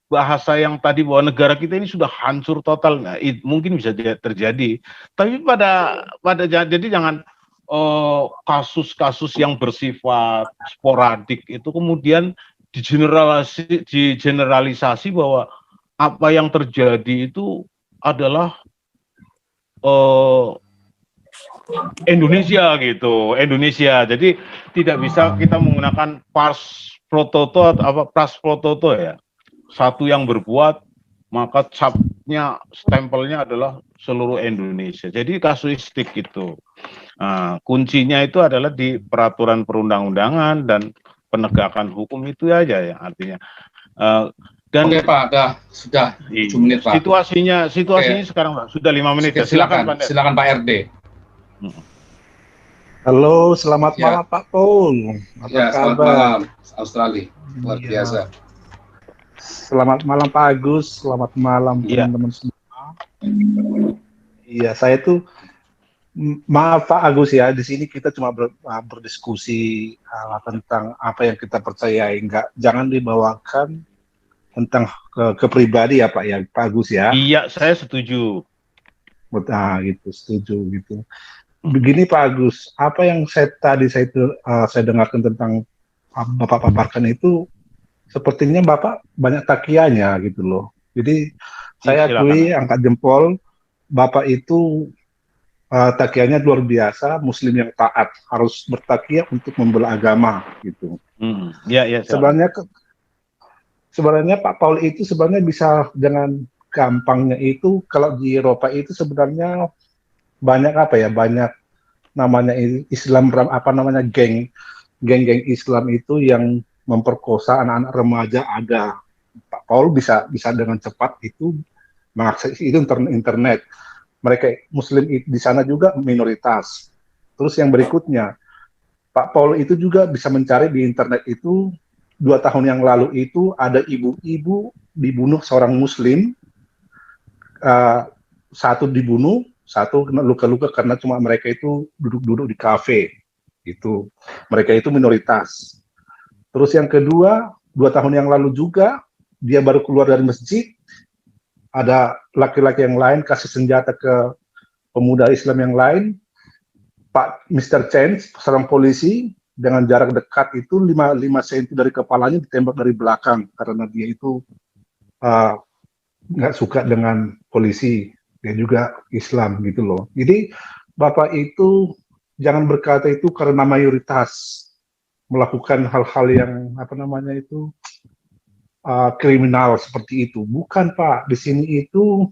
bahasa yang tadi bahwa negara kita ini sudah hancur total. Nah, mungkin bisa terjadi. Tapi jadi jangan kasus-kasus yang bersifat sporadik itu kemudian digeneralisasi bahwa apa yang terjadi itu adalah Indonesia gitu, Indonesia. Jadi tidak bisa kita menggunakan pars pro toto ya. Satu yang berbuat maka capnya, stempelnya adalah seluruh Indonesia. Jadi kasuistik gitu. Nah, kuncinya itu adalah di peraturan perundang-undangan dan penegakan hukum itu aja ya artinya. Dan oke Pak, sudah 7 menit Pak. Situasinya sekarang Pak, sudah 5 menit. Ya, silakan Pak RD. Halo, selamat malam Pak Paul. Apa kabar? Selamat malam Australia, luar biasa. Selamat malam Pak Agus, selamat malam teman-teman semua. Iya, saya tuh maaf Pak Agus ya, di sini kita cuma berdiskusi tentang apa yang kita percayai, jangan dibawakan tentang ke pribadi ya Pak Agus ya. Iya, saya setuju. Gitu, setuju gitu. Begini Pak Agus, apa yang saya dengarkan tentang Bapak paparkan itu sepertinya Bapak banyak takianya gitu loh. Jadi saya akui, angkat jempol, Bapak itu takianya luar biasa, Muslim yang taat, harus bertakia untuk membela agama gitu. Sebenarnya Pak Paul itu sebenarnya bisa dengan gampangnya itu, kalau di Eropa itu sebenarnya banyak banyak namanya Islam, geng-geng Islam itu yang memperkosa anak-anak remaja ada. Pak Paul bisa dengan cepat itu mengakses itu internet. Mereka Muslim di sana juga minoritas. Terus yang berikutnya, Pak Paul itu juga bisa mencari di internet itu 2 tahun yang lalu itu ada ibu-ibu dibunuh seorang Muslim, satu dibunuh, satu kena luka-luka karena cuma mereka itu duduk-duduk di kafe. Itu mereka itu minoritas. Terus yang kedua, 2 tahun yang lalu juga, dia baru keluar dari masjid, ada laki-laki yang lain kasih senjata ke pemuda Islam yang lain, Pak Mr. Chen, seorang polisi, dengan jarak dekat itu 5 cm dari kepalanya ditembak dari belakang, karena dia itu nggak suka dengan polisi, dia juga Islam gitu loh. Jadi Bapak itu jangan berkata itu karena mayoritas melakukan hal-hal yang kriminal seperti itu. Bukan Pak, di sini itu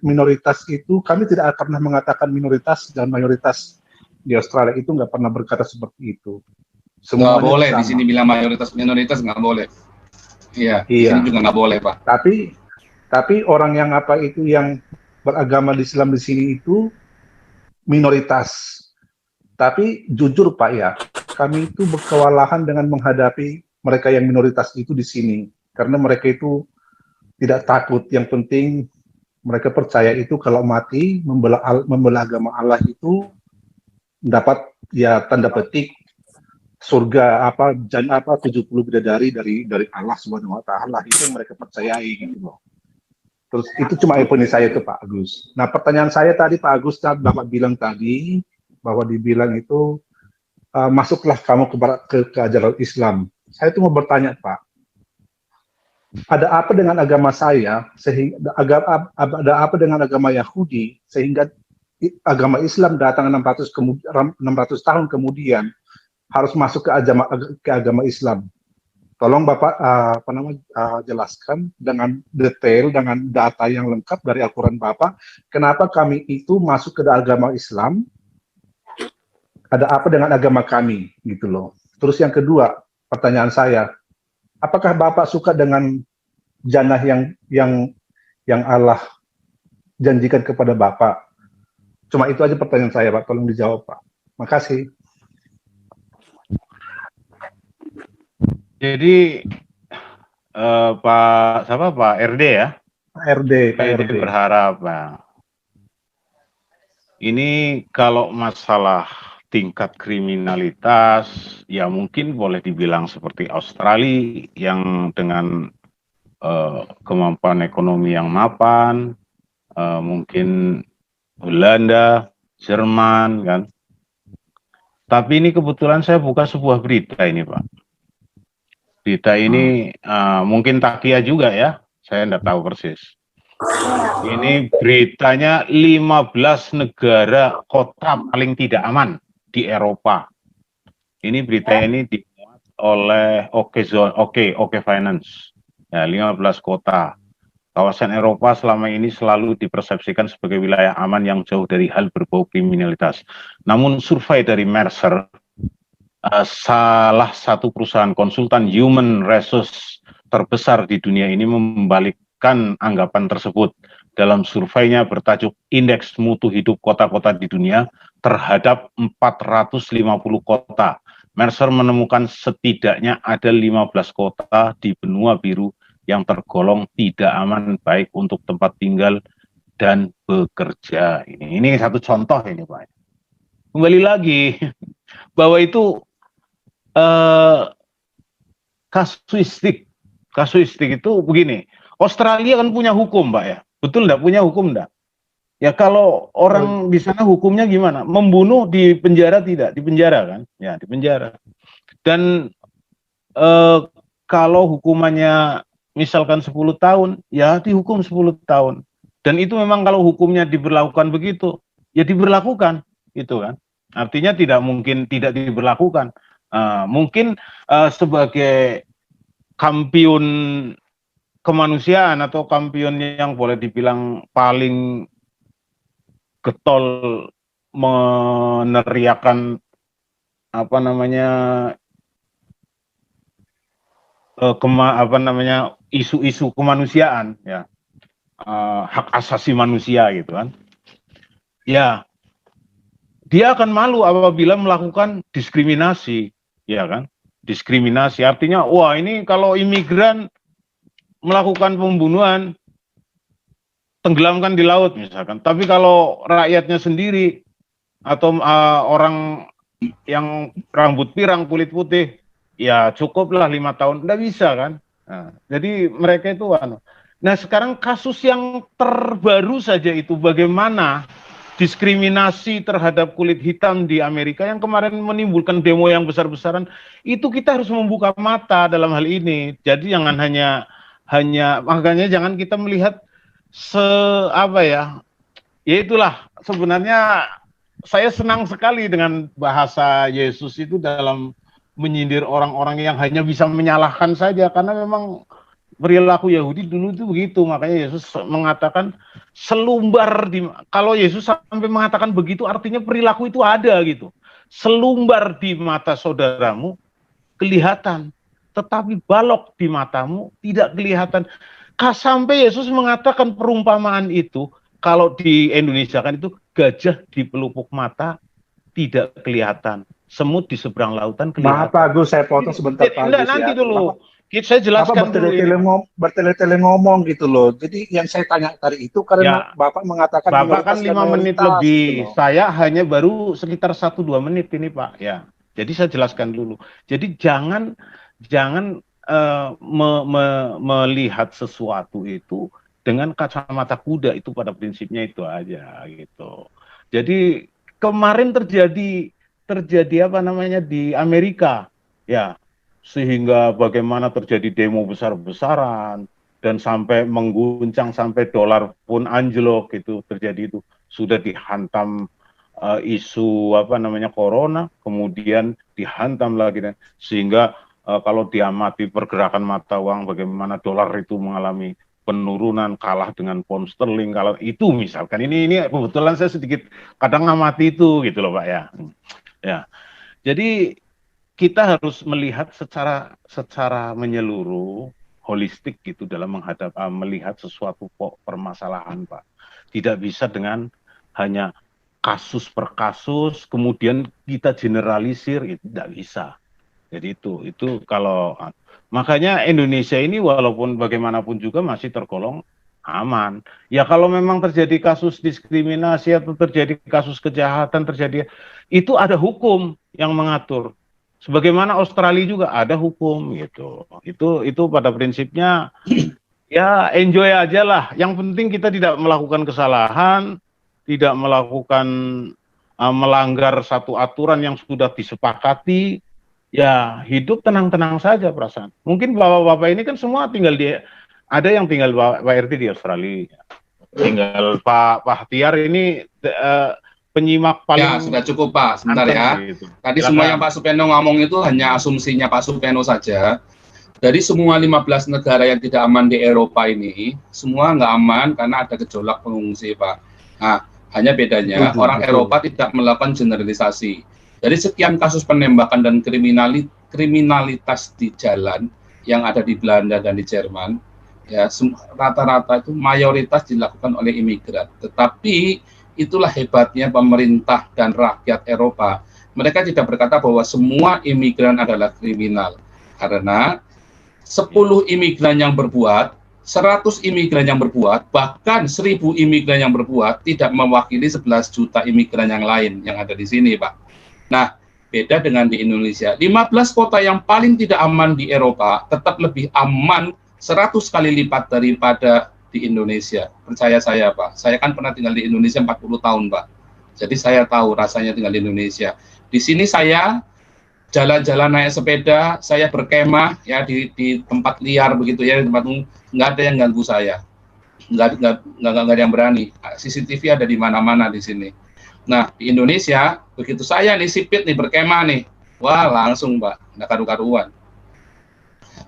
minoritas itu, kami tidak pernah mengatakan minoritas dan mayoritas di Australia itu nggak pernah berkata seperti itu. Nggak boleh sama. Di sini bilang mayoritas minoritas nggak boleh. Iya. Di sini juga nggak boleh Pak. Tapi orang yang yang beragama di Islam di sini itu minoritas. Tapi jujur Pak ya, kami itu berkewalahan dengan menghadapi mereka yang minoritas itu di sini. Karena mereka itu tidak takut. Yang penting mereka percaya itu kalau mati, membela agama Allah itu dapat ya tanda petik surga apa 70 bidadari dari Allah Subhanahu wa taala, itu yang mereka percayai gitu loh. Terus itu cuma opini saya ke Pak Agus. Nah, pertanyaan saya tadi Pak Agus, Bapak bilang tadi bahwa dibilang itu masuklah kamu ke ajaran Islam. Saya itu mau bertanya Pak, ada apa dengan agama saya sehingga ada apa dengan agama Yahudi sehingga agama Islam datang 600 tahun kemudian harus masuk ke agama Islam? Tolong Bapak jelaskan dengan detail, dengan data yang lengkap dari Al-Quran Bapak, kenapa kami itu masuk ke agama Islam, ada apa dengan agama kami, gitu loh. Terus yang kedua, pertanyaan saya, apakah Bapak suka dengan jannah yang Allah janjikan kepada Bapak? Cuma itu aja pertanyaan saya, Pak. Tolong dijawab, Pak. Makasih. Jadi Pak RD ya? Pak RD berharap, Pak. Ini kalau masalah tingkat kriminalitas, ya mungkin boleh dibilang seperti Australia yang dengan kemampuan ekonomi yang mapan, mungkin Belanda, Jerman, kan. Tapi ini kebetulan saya buka sebuah berita ini, Pak. Berita ini mungkin Takia juga ya, saya tidak tahu persis. Ini beritanya 15 negara kota paling tidak aman di Eropa. Ini berita ini dimuat oleh Oke Finance. Ya, 15 kota. Kawasan Eropa selama ini selalu dipersepsikan sebagai wilayah aman yang jauh dari hal berbau kriminalitas. Namun survei dari Mercer, salah satu perusahaan konsultan human resource terbesar di dunia ini, membalikkan anggapan tersebut. Dalam surveinya bertajuk Indeks Mutu Hidup Kota-Kota di Dunia terhadap 450 kota. Mercer menemukan setidaknya ada 15 kota di benua biru yang tergolong tidak aman baik untuk tempat tinggal dan bekerja. Ini satu contoh ini, Pak. Kembali lagi bahwa itu kasuistik itu begini. Australia kan punya hukum, Pak ya. Betul enggak? Punya hukum enggak? Ya kalau orang di sana hukumnya gimana? Membunuh di penjara tidak? Di penjara kan? Ya, di penjara. Dan kalau hukumannya misalkan 10 tahun, ya dihukum 10 tahun. Dan itu memang kalau hukumnya diberlakukan begitu, ya diberlakukan, gitu kan. Artinya tidak mungkin tidak diberlakukan. Mungkin sebagai kampiun kemanusiaan atau kampiun yang boleh dibilang paling getol meneriakan isu-isu kemanusiaan, ya, hak asasi manusia gitu kan, ya dia akan malu apabila melakukan diskriminasi, ya kan, diskriminasi artinya wah ini kalau imigran melakukan pembunuhan tenggelamkan di laut misalkan, tapi kalau rakyatnya sendiri atau orang yang rambut pirang kulit putih ya cukuplah 5 tahun, nggak bisa kan. Nah, jadi mereka itu nah sekarang kasus yang terbaru saja itu bagaimana diskriminasi terhadap kulit hitam di Amerika yang kemarin menimbulkan demo yang besar-besaran, itu kita harus membuka mata dalam hal ini. Jadi jangan hanya makanya jangan kita melihat ya itulah sebenarnya saya senang sekali dengan bahasa Yesus itu dalam menyindir orang-orang yang hanya bisa menyalahkan saja, karena memang perilaku Yahudi dulu itu begitu. Makanya Yesus mengatakan selumbar kalau Yesus sampai mengatakan begitu artinya perilaku itu ada gitu. Selumbar di mata saudaramu kelihatan, tetapi balok di matamu tidak kelihatan. Sampai Yesus mengatakan perumpamaan itu, kalau di Indonesia kan itu gajah di pelupuk mata tidak kelihatan, semut di seberang lautan kelihatan. Maaf Pak Agus, saya potong sebentar Pak Agus. Nanti dulu. Saya jelaskan bertele-tele ngomong gitu loh. Jadi yang saya tanya tadi itu karena ya, Bapak mengatakan Bapak kan 5 menit lebih, gitu, saya hanya baru sekitar 1-2 menit ini Pak. Ya. Jadi saya jelaskan dulu. Jadi jangan melihat sesuatu itu dengan kacamata kuda, itu pada prinsipnya itu aja gitu. Jadi kemarin terjadi apa namanya di Amerika ya, sehingga bagaimana terjadi demo besar-besaran dan sampai mengguncang sampai dolar pun anjlok, gitu terjadi, itu sudah dihantam isu apa namanya corona, kemudian dihantam lagi, dan sehingga kalau diamati pergerakan mata uang, bagaimana dolar itu mengalami penurunan, kalah dengan pound sterling, kalau itu misalkan ini kebetulan saya sedikit kadang ngamati itu gitu loh Pak ya. Ya. Jadi kita harus melihat secara menyeluruh, holistik gitu dalam melihat sesuatu permasalahan Pak. Tidak bisa dengan hanya kasus per kasus, kemudian kita generalisir, itu tidak bisa. Jadi itu kalau makanya Indonesia ini walaupun bagaimanapun juga masih tergolong aman. Ya kalau memang terjadi kasus diskriminasi atau terjadi kasus kejahatan itu ada hukum yang mengatur. Sebagaimana Australia juga ada hukum gitu. Itu pada prinsipnya ya enjoy aja lah. Yang penting kita tidak melakukan kesalahan, tidak melakukan melanggar satu aturan yang sudah disepakati, ya hidup tenang-tenang saja perasaan. Mungkin bapak-bapak ini kan semua ada yang tinggal Pak RT di Australia, tinggal Pak Tiar ini penyimak paling. Ya sudah cukup Pak, sebentar ya. Gitu. Tadi semua yang Pak Supeno ngomong itu hanya asumsinya Pak Supeno saja. Dari semua 15 negara yang tidak aman di Eropa ini, semua nggak aman karena ada gejolak pengungsi Pak. Nah, hanya bedanya orang Eropa tidak melakukan generalisasi. Dari sekian kasus penembakan dan kriminalitas di jalan yang ada di Belanda dan di Jerman, ya rata-rata itu mayoritas dilakukan oleh imigran. Tetapi itulah hebatnya pemerintah dan rakyat Eropa. Mereka tidak berkata bahwa semua imigran adalah kriminal. Karena 10 imigran yang berbuat, 100 imigran yang berbuat, bahkan 1000 imigran yang berbuat tidak mewakili 11 juta imigran yang lain yang ada di sini, Pak. Nah, beda dengan di Indonesia. 15 kota yang paling tidak aman di Eropa tetap lebih aman 100 kali lipat daripada di Indonesia. Percaya saya, Pak. Saya kan pernah tinggal di Indonesia 40 tahun, Pak. Jadi saya tahu rasanya tinggal di Indonesia. Di sini saya jalan-jalan naik sepeda, saya berkemah ya di tempat liar begitu ya, di tempat nggak ada yang ganggu saya, nggak ada yang berani. CCTV ada di mana-mana di sini. Nah di Indonesia begitu saya nih sipit nih berkemah nih, wah langsung Pak, nggak karu-karuan.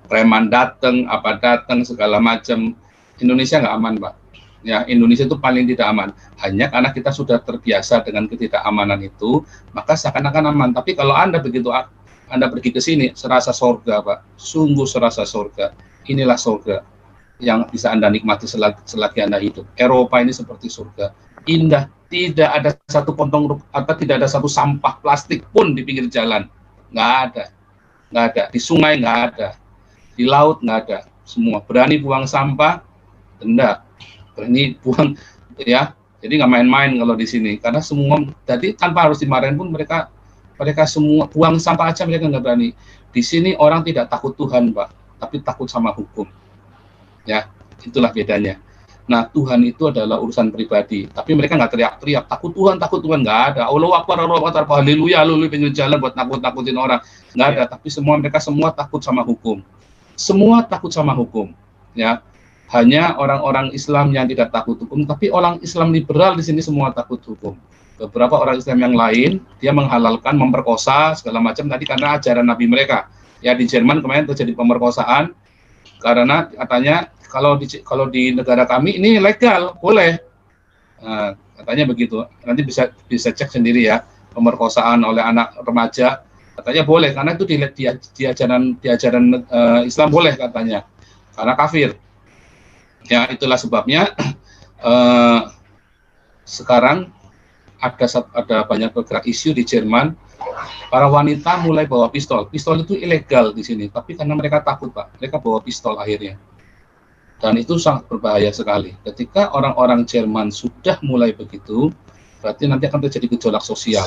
Preman datang, apa datang segala macam. Indonesia nggak aman Pak. Ya Indonesia itu paling tidak aman. Hanya karena kita sudah terbiasa dengan ketidakamanan itu, maka seakan-akan aman. Tapi kalau Anda pergi ke sini, serasa surga Pak. Sungguh serasa surga. Inilah surga yang bisa Anda nikmati selagi Anda hidup. Eropa ini seperti surga. Indah. Tidak ada satu pontong atau tidak ada satu sampah plastik pun di pinggir jalan. Nggak ada. Nggak ada. Di sungai nggak ada. Di laut nggak ada. Semua berani buang sampah, denda. Berani buang, ya. Jadi nggak main-main kalau di sini. Karena semua, jadi tanpa harus dimarahin pun mereka semua buang sampah aja mereka nggak berani. Di sini orang tidak takut Tuhan, Pak, tapi takut sama hukum. Ya, itulah bedanya. Nah, Tuhan itu adalah urusan pribadi. Tapi mereka nggak teriak-teriak, takut Tuhan, nggak ada. Allahu Akbar, haleluya, haleluya, pinggir jalan buat nakut-nakutin orang. Nggak ada, tapi mereka semua takut sama hukum. Semua takut sama hukum. Ya, hanya orang-orang Islam yang tidak takut hukum, tapi orang Islam liberal di sini semua takut hukum. Beberapa orang Islam yang lain, dia menghalalkan, memperkosa, segala macam tadi karena ajaran Nabi mereka. Ya, di Jerman kemarin terjadi pemerkosaan, karena katanya, kalau di negara kami ini legal, boleh. Nah, katanya begitu. Nanti bisa cek sendiri ya, pemerkosaan oleh anak remaja, katanya boleh, karena itu di ajaran Islam boleh katanya, karena kafir. Ya, itulah sebabnya sekarang ada banyak bergerak isu di Jerman, para wanita mulai bawa pistol. Pistol itu ilegal di sini, tapi karena mereka takut Pak, mereka bawa pistol akhirnya. Dan itu sangat berbahaya sekali. Ketika orang-orang Jerman sudah mulai begitu, berarti nanti akan terjadi gejolak sosial.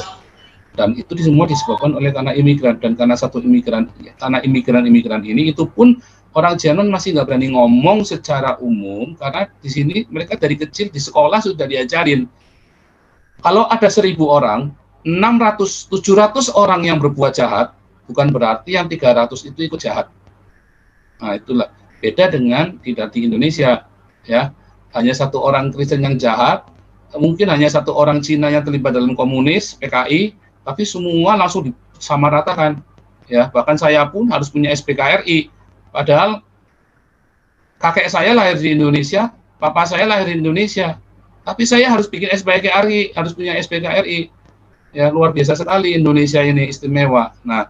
Dan itu semua disebabkan oleh tanah imigran, dan karena tanah imigran ini itu pun orang Jerman masih nggak berani ngomong secara umum karena di sini mereka dari kecil di sekolah sudah diajarin kalau ada 1.000 orang, 700 orang yang berbuat jahat, bukan berarti yang 300 itu ikut jahat. Nah, itulah beda dengan di Indonesia, ya. Hanya 1 orang Kristen yang jahat, mungkin hanya 1 orang Cina yang terlibat dalam komunis, PKI, tapi semua langsung disamaratakan, ya. Bahkan saya pun harus punya SPKRI, padahal kakek saya lahir di Indonesia, papa saya lahir di Indonesia, tapi saya harus bikin SPKRI, harus punya SPKRI. Ya, luar biasa sekali Indonesia ini, istimewa. Nah,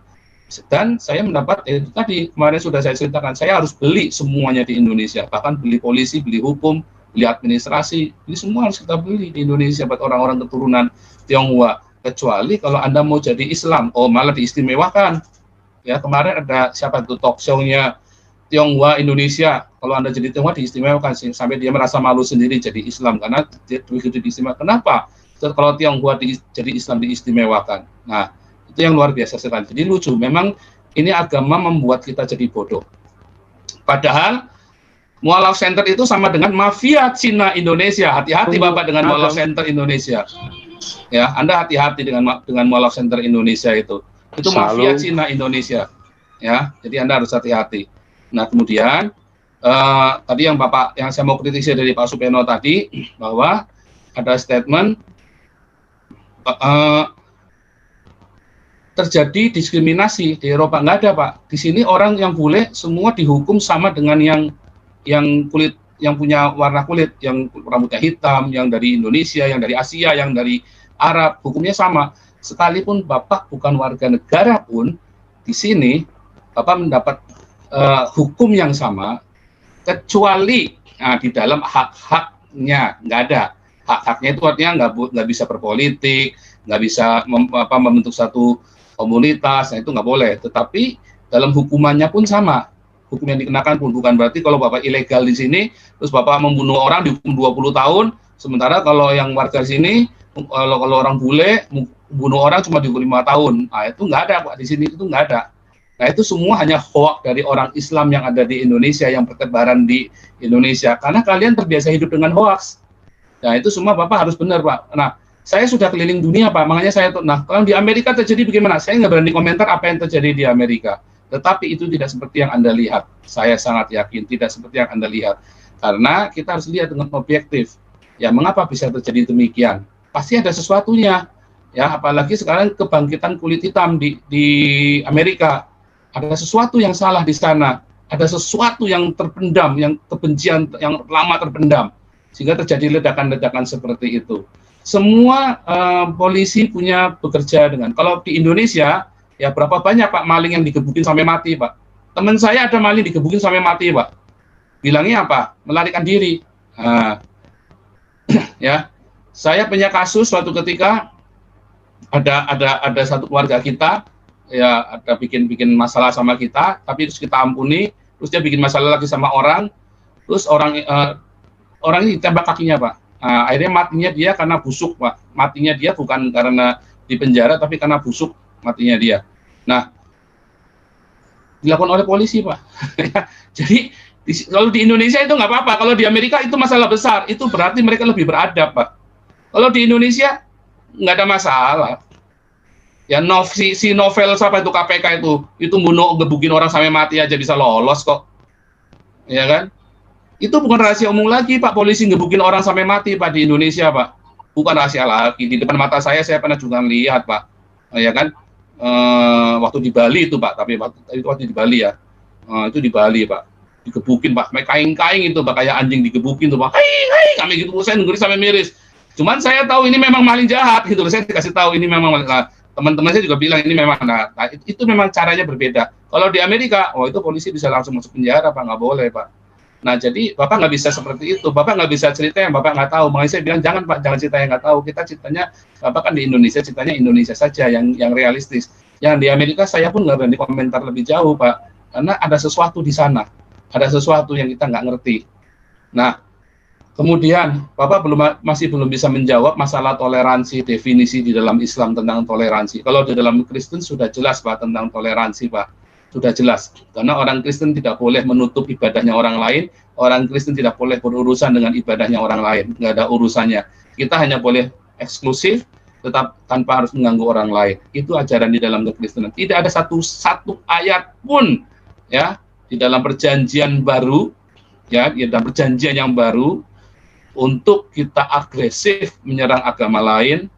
dan saya mendapat itu tadi kemarin sudah saya ceritakan, saya harus beli semuanya di Indonesia, bahkan beli polisi, beli hukum, beli administrasi, ini semua harus kita beli di Indonesia buat orang-orang keturunan Tionghoa. Kecuali kalau Anda mau jadi Islam, oh malah diistimewakan. Ya, kemarin ada siapa itu talk show-nya Tionghoa Indonesia, kalau Anda jadi Tionghoa diistimewakan sampai dia merasa malu sendiri jadi Islam karena dia begitu diistimewakan. Kenapa? Kalau Tionghoa jadi Islam diistimewakan. Nah, itu yang luar biasa sekali. Jadi lucu, memang ini agama membuat kita jadi bodoh. Padahal Mualaf Center itu sama dengan mafia Cina Indonesia. Hati-hati Bapak dengan Mualaf Center Indonesia. Ya, Anda hati-hati dengan Mualaf Center Indonesia itu. Itu mafia Cina Indonesia. Ya, jadi Anda harus hati-hati. Nah, kemudian tadi yang saya mau kritisi dari Pak Supeno tadi bahwa ada statement terjadi diskriminasi di Eropa. Nggak ada, Pak. Di sini orang yang bule semua dihukum sama dengan yang kulit, yang punya warna kulit, yang rambutnya hitam, yang dari Indonesia, yang dari Asia, yang dari Arab, hukumnya sama. Sekalipun Bapak bukan warga negara pun, di sini Bapak mendapat hukum yang sama, kecuali di dalam hak-haknya nggak ada. Hak-haknya itu artinya nggak bisa berpolitik, nggak bisa membentuk satu komunitas, nah itu nggak boleh. Tetapi dalam hukumannya pun sama. Hukum yang dikenakan pun bukan berarti kalau Bapak ilegal di sini, terus Bapak membunuh orang dihukum 20 tahun, sementara kalau yang warga sini, kalau orang bule, membunuh orang cuma dihukum 5 tahun. Nah itu nggak ada, Pak. Di sini itu nggak ada. Nah itu semua hanya hoak dari orang Islam yang ada di Indonesia, yang bertebaran di Indonesia. Karena kalian terbiasa hidup dengan hoaks. Nah itu semua Bapak harus benar, Pak. Nah saya sudah keliling dunia, Pak. Makanya kalau di Amerika terjadi bagaimana? Saya nggak berani komentar apa yang terjadi di Amerika. Tetapi itu tidak seperti yang Anda lihat. Saya sangat yakin tidak seperti yang Anda lihat. Karena kita harus lihat dengan objektif. Ya, mengapa bisa terjadi demikian? Pasti ada sesuatunya. Ya, apalagi sekarang kebangkitan kulit hitam di Amerika. Ada sesuatu yang salah di sana. Ada sesuatu yang terpendam, yang kebencian yang lama terpendam. Sehingga terjadi ledakan-ledakan seperti itu. Semua polisi bekerja dengan. Kalau di Indonesia, ya berapa banyak Pak maling yang digebukin sampai mati, Pak. Teman saya ada maling digebukin sampai mati, Pak. Bilangnya apa? Melarikan diri. Nah, ya, saya punya kasus suatu ketika ada satu keluarga kita, ya ada bikin masalah sama kita, tapi terus kita ampuni, terus dia bikin masalah lagi sama orang, terus orang ini ditembak kakinya, Pak. Nah, akhirnya matinya dia karena busuk, Pak. Matinya dia bukan karena di penjara, tapi karena busuk matinya dia. Nah, dilakukan oleh polisi, Pak. Jadi kalau di Indonesia itu nggak apa-apa, kalau di Amerika itu masalah besar, itu berarti mereka lebih beradab, Pak. Kalau di Indonesia nggak ada masalah. Ya si novel siapa itu KPK itu gebukin orang sampai mati aja bisa lolos kok, ya kan? Itu bukan rahasia umum lagi, Pak. Polisi gebukin orang sampai mati, Pak, di Indonesia, Pak. Bukan rahasia lagi. Di depan mata saya pernah juga lihat, Pak. Ya kan? Waktu di Bali itu, Pak. Tapi waktu di Bali ya. Itu di Bali, Pak. Digebukin, Pak. Kain-kain itu, Pak. Kayak anjing digebukin tuh, Pak. Hai, kami gitu. Saya nungguin sampai miris. Cuman saya tahu ini memang maling jahat gitu. Saya dikasih tahu ini memang maling. Nah, teman-teman saya juga bilang ini memang. Nah, itu memang caranya berbeda. Kalau di Amerika, itu polisi bisa langsung masuk penjara, Pak. Nggak boleh, Pak. Nah, jadi Bapak nggak bisa seperti itu. Bapak nggak bisa cerita yang Bapak nggak tahu. Makanya saya bilang, jangan Pak, jangan cerita yang nggak tahu. Kita ceritanya, Bapak kan di Indonesia, ceritanya Indonesia saja yang realistis. Yang di Amerika saya pun nggak berani komentar lebih jauh, Pak. Karena ada sesuatu di sana. Ada sesuatu yang kita nggak ngerti. Nah, Kemudian, Bapak masih belum bisa menjawab masalah toleransi, definisi di dalam Islam tentang toleransi. Kalau di dalam Kristen sudah jelas, Pak, tentang toleransi, Pak. Sudah jelas. Karena orang Kristen tidak boleh menutup ibadahnya orang lain, orang Kristen tidak boleh berurusan dengan ibadahnya orang lain. Nggak ada urusannya. Kita hanya boleh eksklusif, tetap tanpa harus mengganggu orang lain. Itu ajaran di dalam kekristenan. Tidak ada satu ayat pun, ya, di dalam perjanjian baru, ya, di dalam perjanjian yang baru, untuk kita agresif menyerang agama lain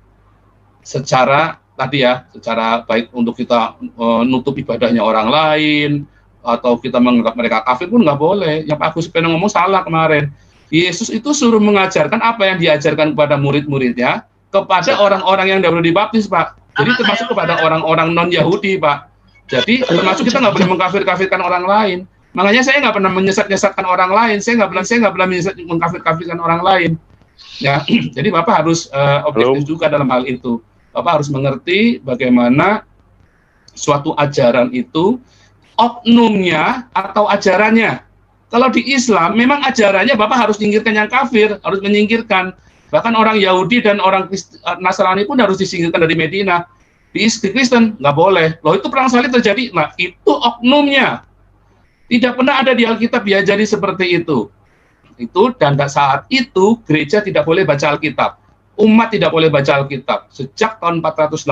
secara tadi ya, secara baik untuk kita nutup ibadahnya orang lain atau kita menganggap mereka kafir pun nggak boleh. Yang Pak Agus Peno ngomong salah kemarin. Yesus itu suruh mengajarkan apa yang diajarkan kepada murid-muridnya kepada orang-orang yang baru dibaptis, Pak. Jadi termasuk kepada orang-orang non-Yahudi, Pak. Jadi termasuk kita nggak boleh mengkafir-kafirkan orang lain. Makanya saya nggak pernah menyesat-nyesatkan orang lain, saya nggak pernah mengkafir-kafirkan orang lain. Ya, jadi Bapak harus objektif juga dalam hal itu. Bapak harus mengerti bagaimana suatu ajaran itu oknumnya atau ajarannya. Kalau di Islam memang ajarannya Bapak harus menyingkirkan yang kafir, harus menyingkirkan. Bahkan orang Yahudi dan orang Nasrani pun harus disingkirkan dari Medina. Di Kristen nggak boleh. Loh, itu perang salib terjadi. Nah, itu oknumnya. Tidak pernah ada di Alkitab diajari seperti itu. Dan saat itu gereja tidak boleh baca Alkitab. Umat tidak boleh baca Alkitab. Sejak tahun 480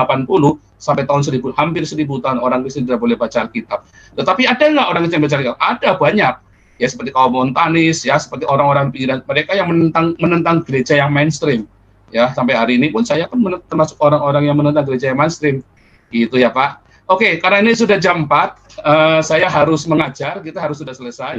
sampai tahun 1000, hampir 1000 tahun orang Kristen tidak boleh baca Alkitab. Tetapi ada nggak orang Kristen baca Alkitab? Ada, banyak. Ya seperti kaum Montanis, ya seperti orang-orang pinggiran, mereka yang menentang gereja yang mainstream. Ya, sampai hari ini pun saya pun termasuk orang-orang yang menentang gereja yang mainstream. Gitu ya, Pak. Oke, karena ini sudah jam 4, saya harus mengajar, kita harus sudah selesai.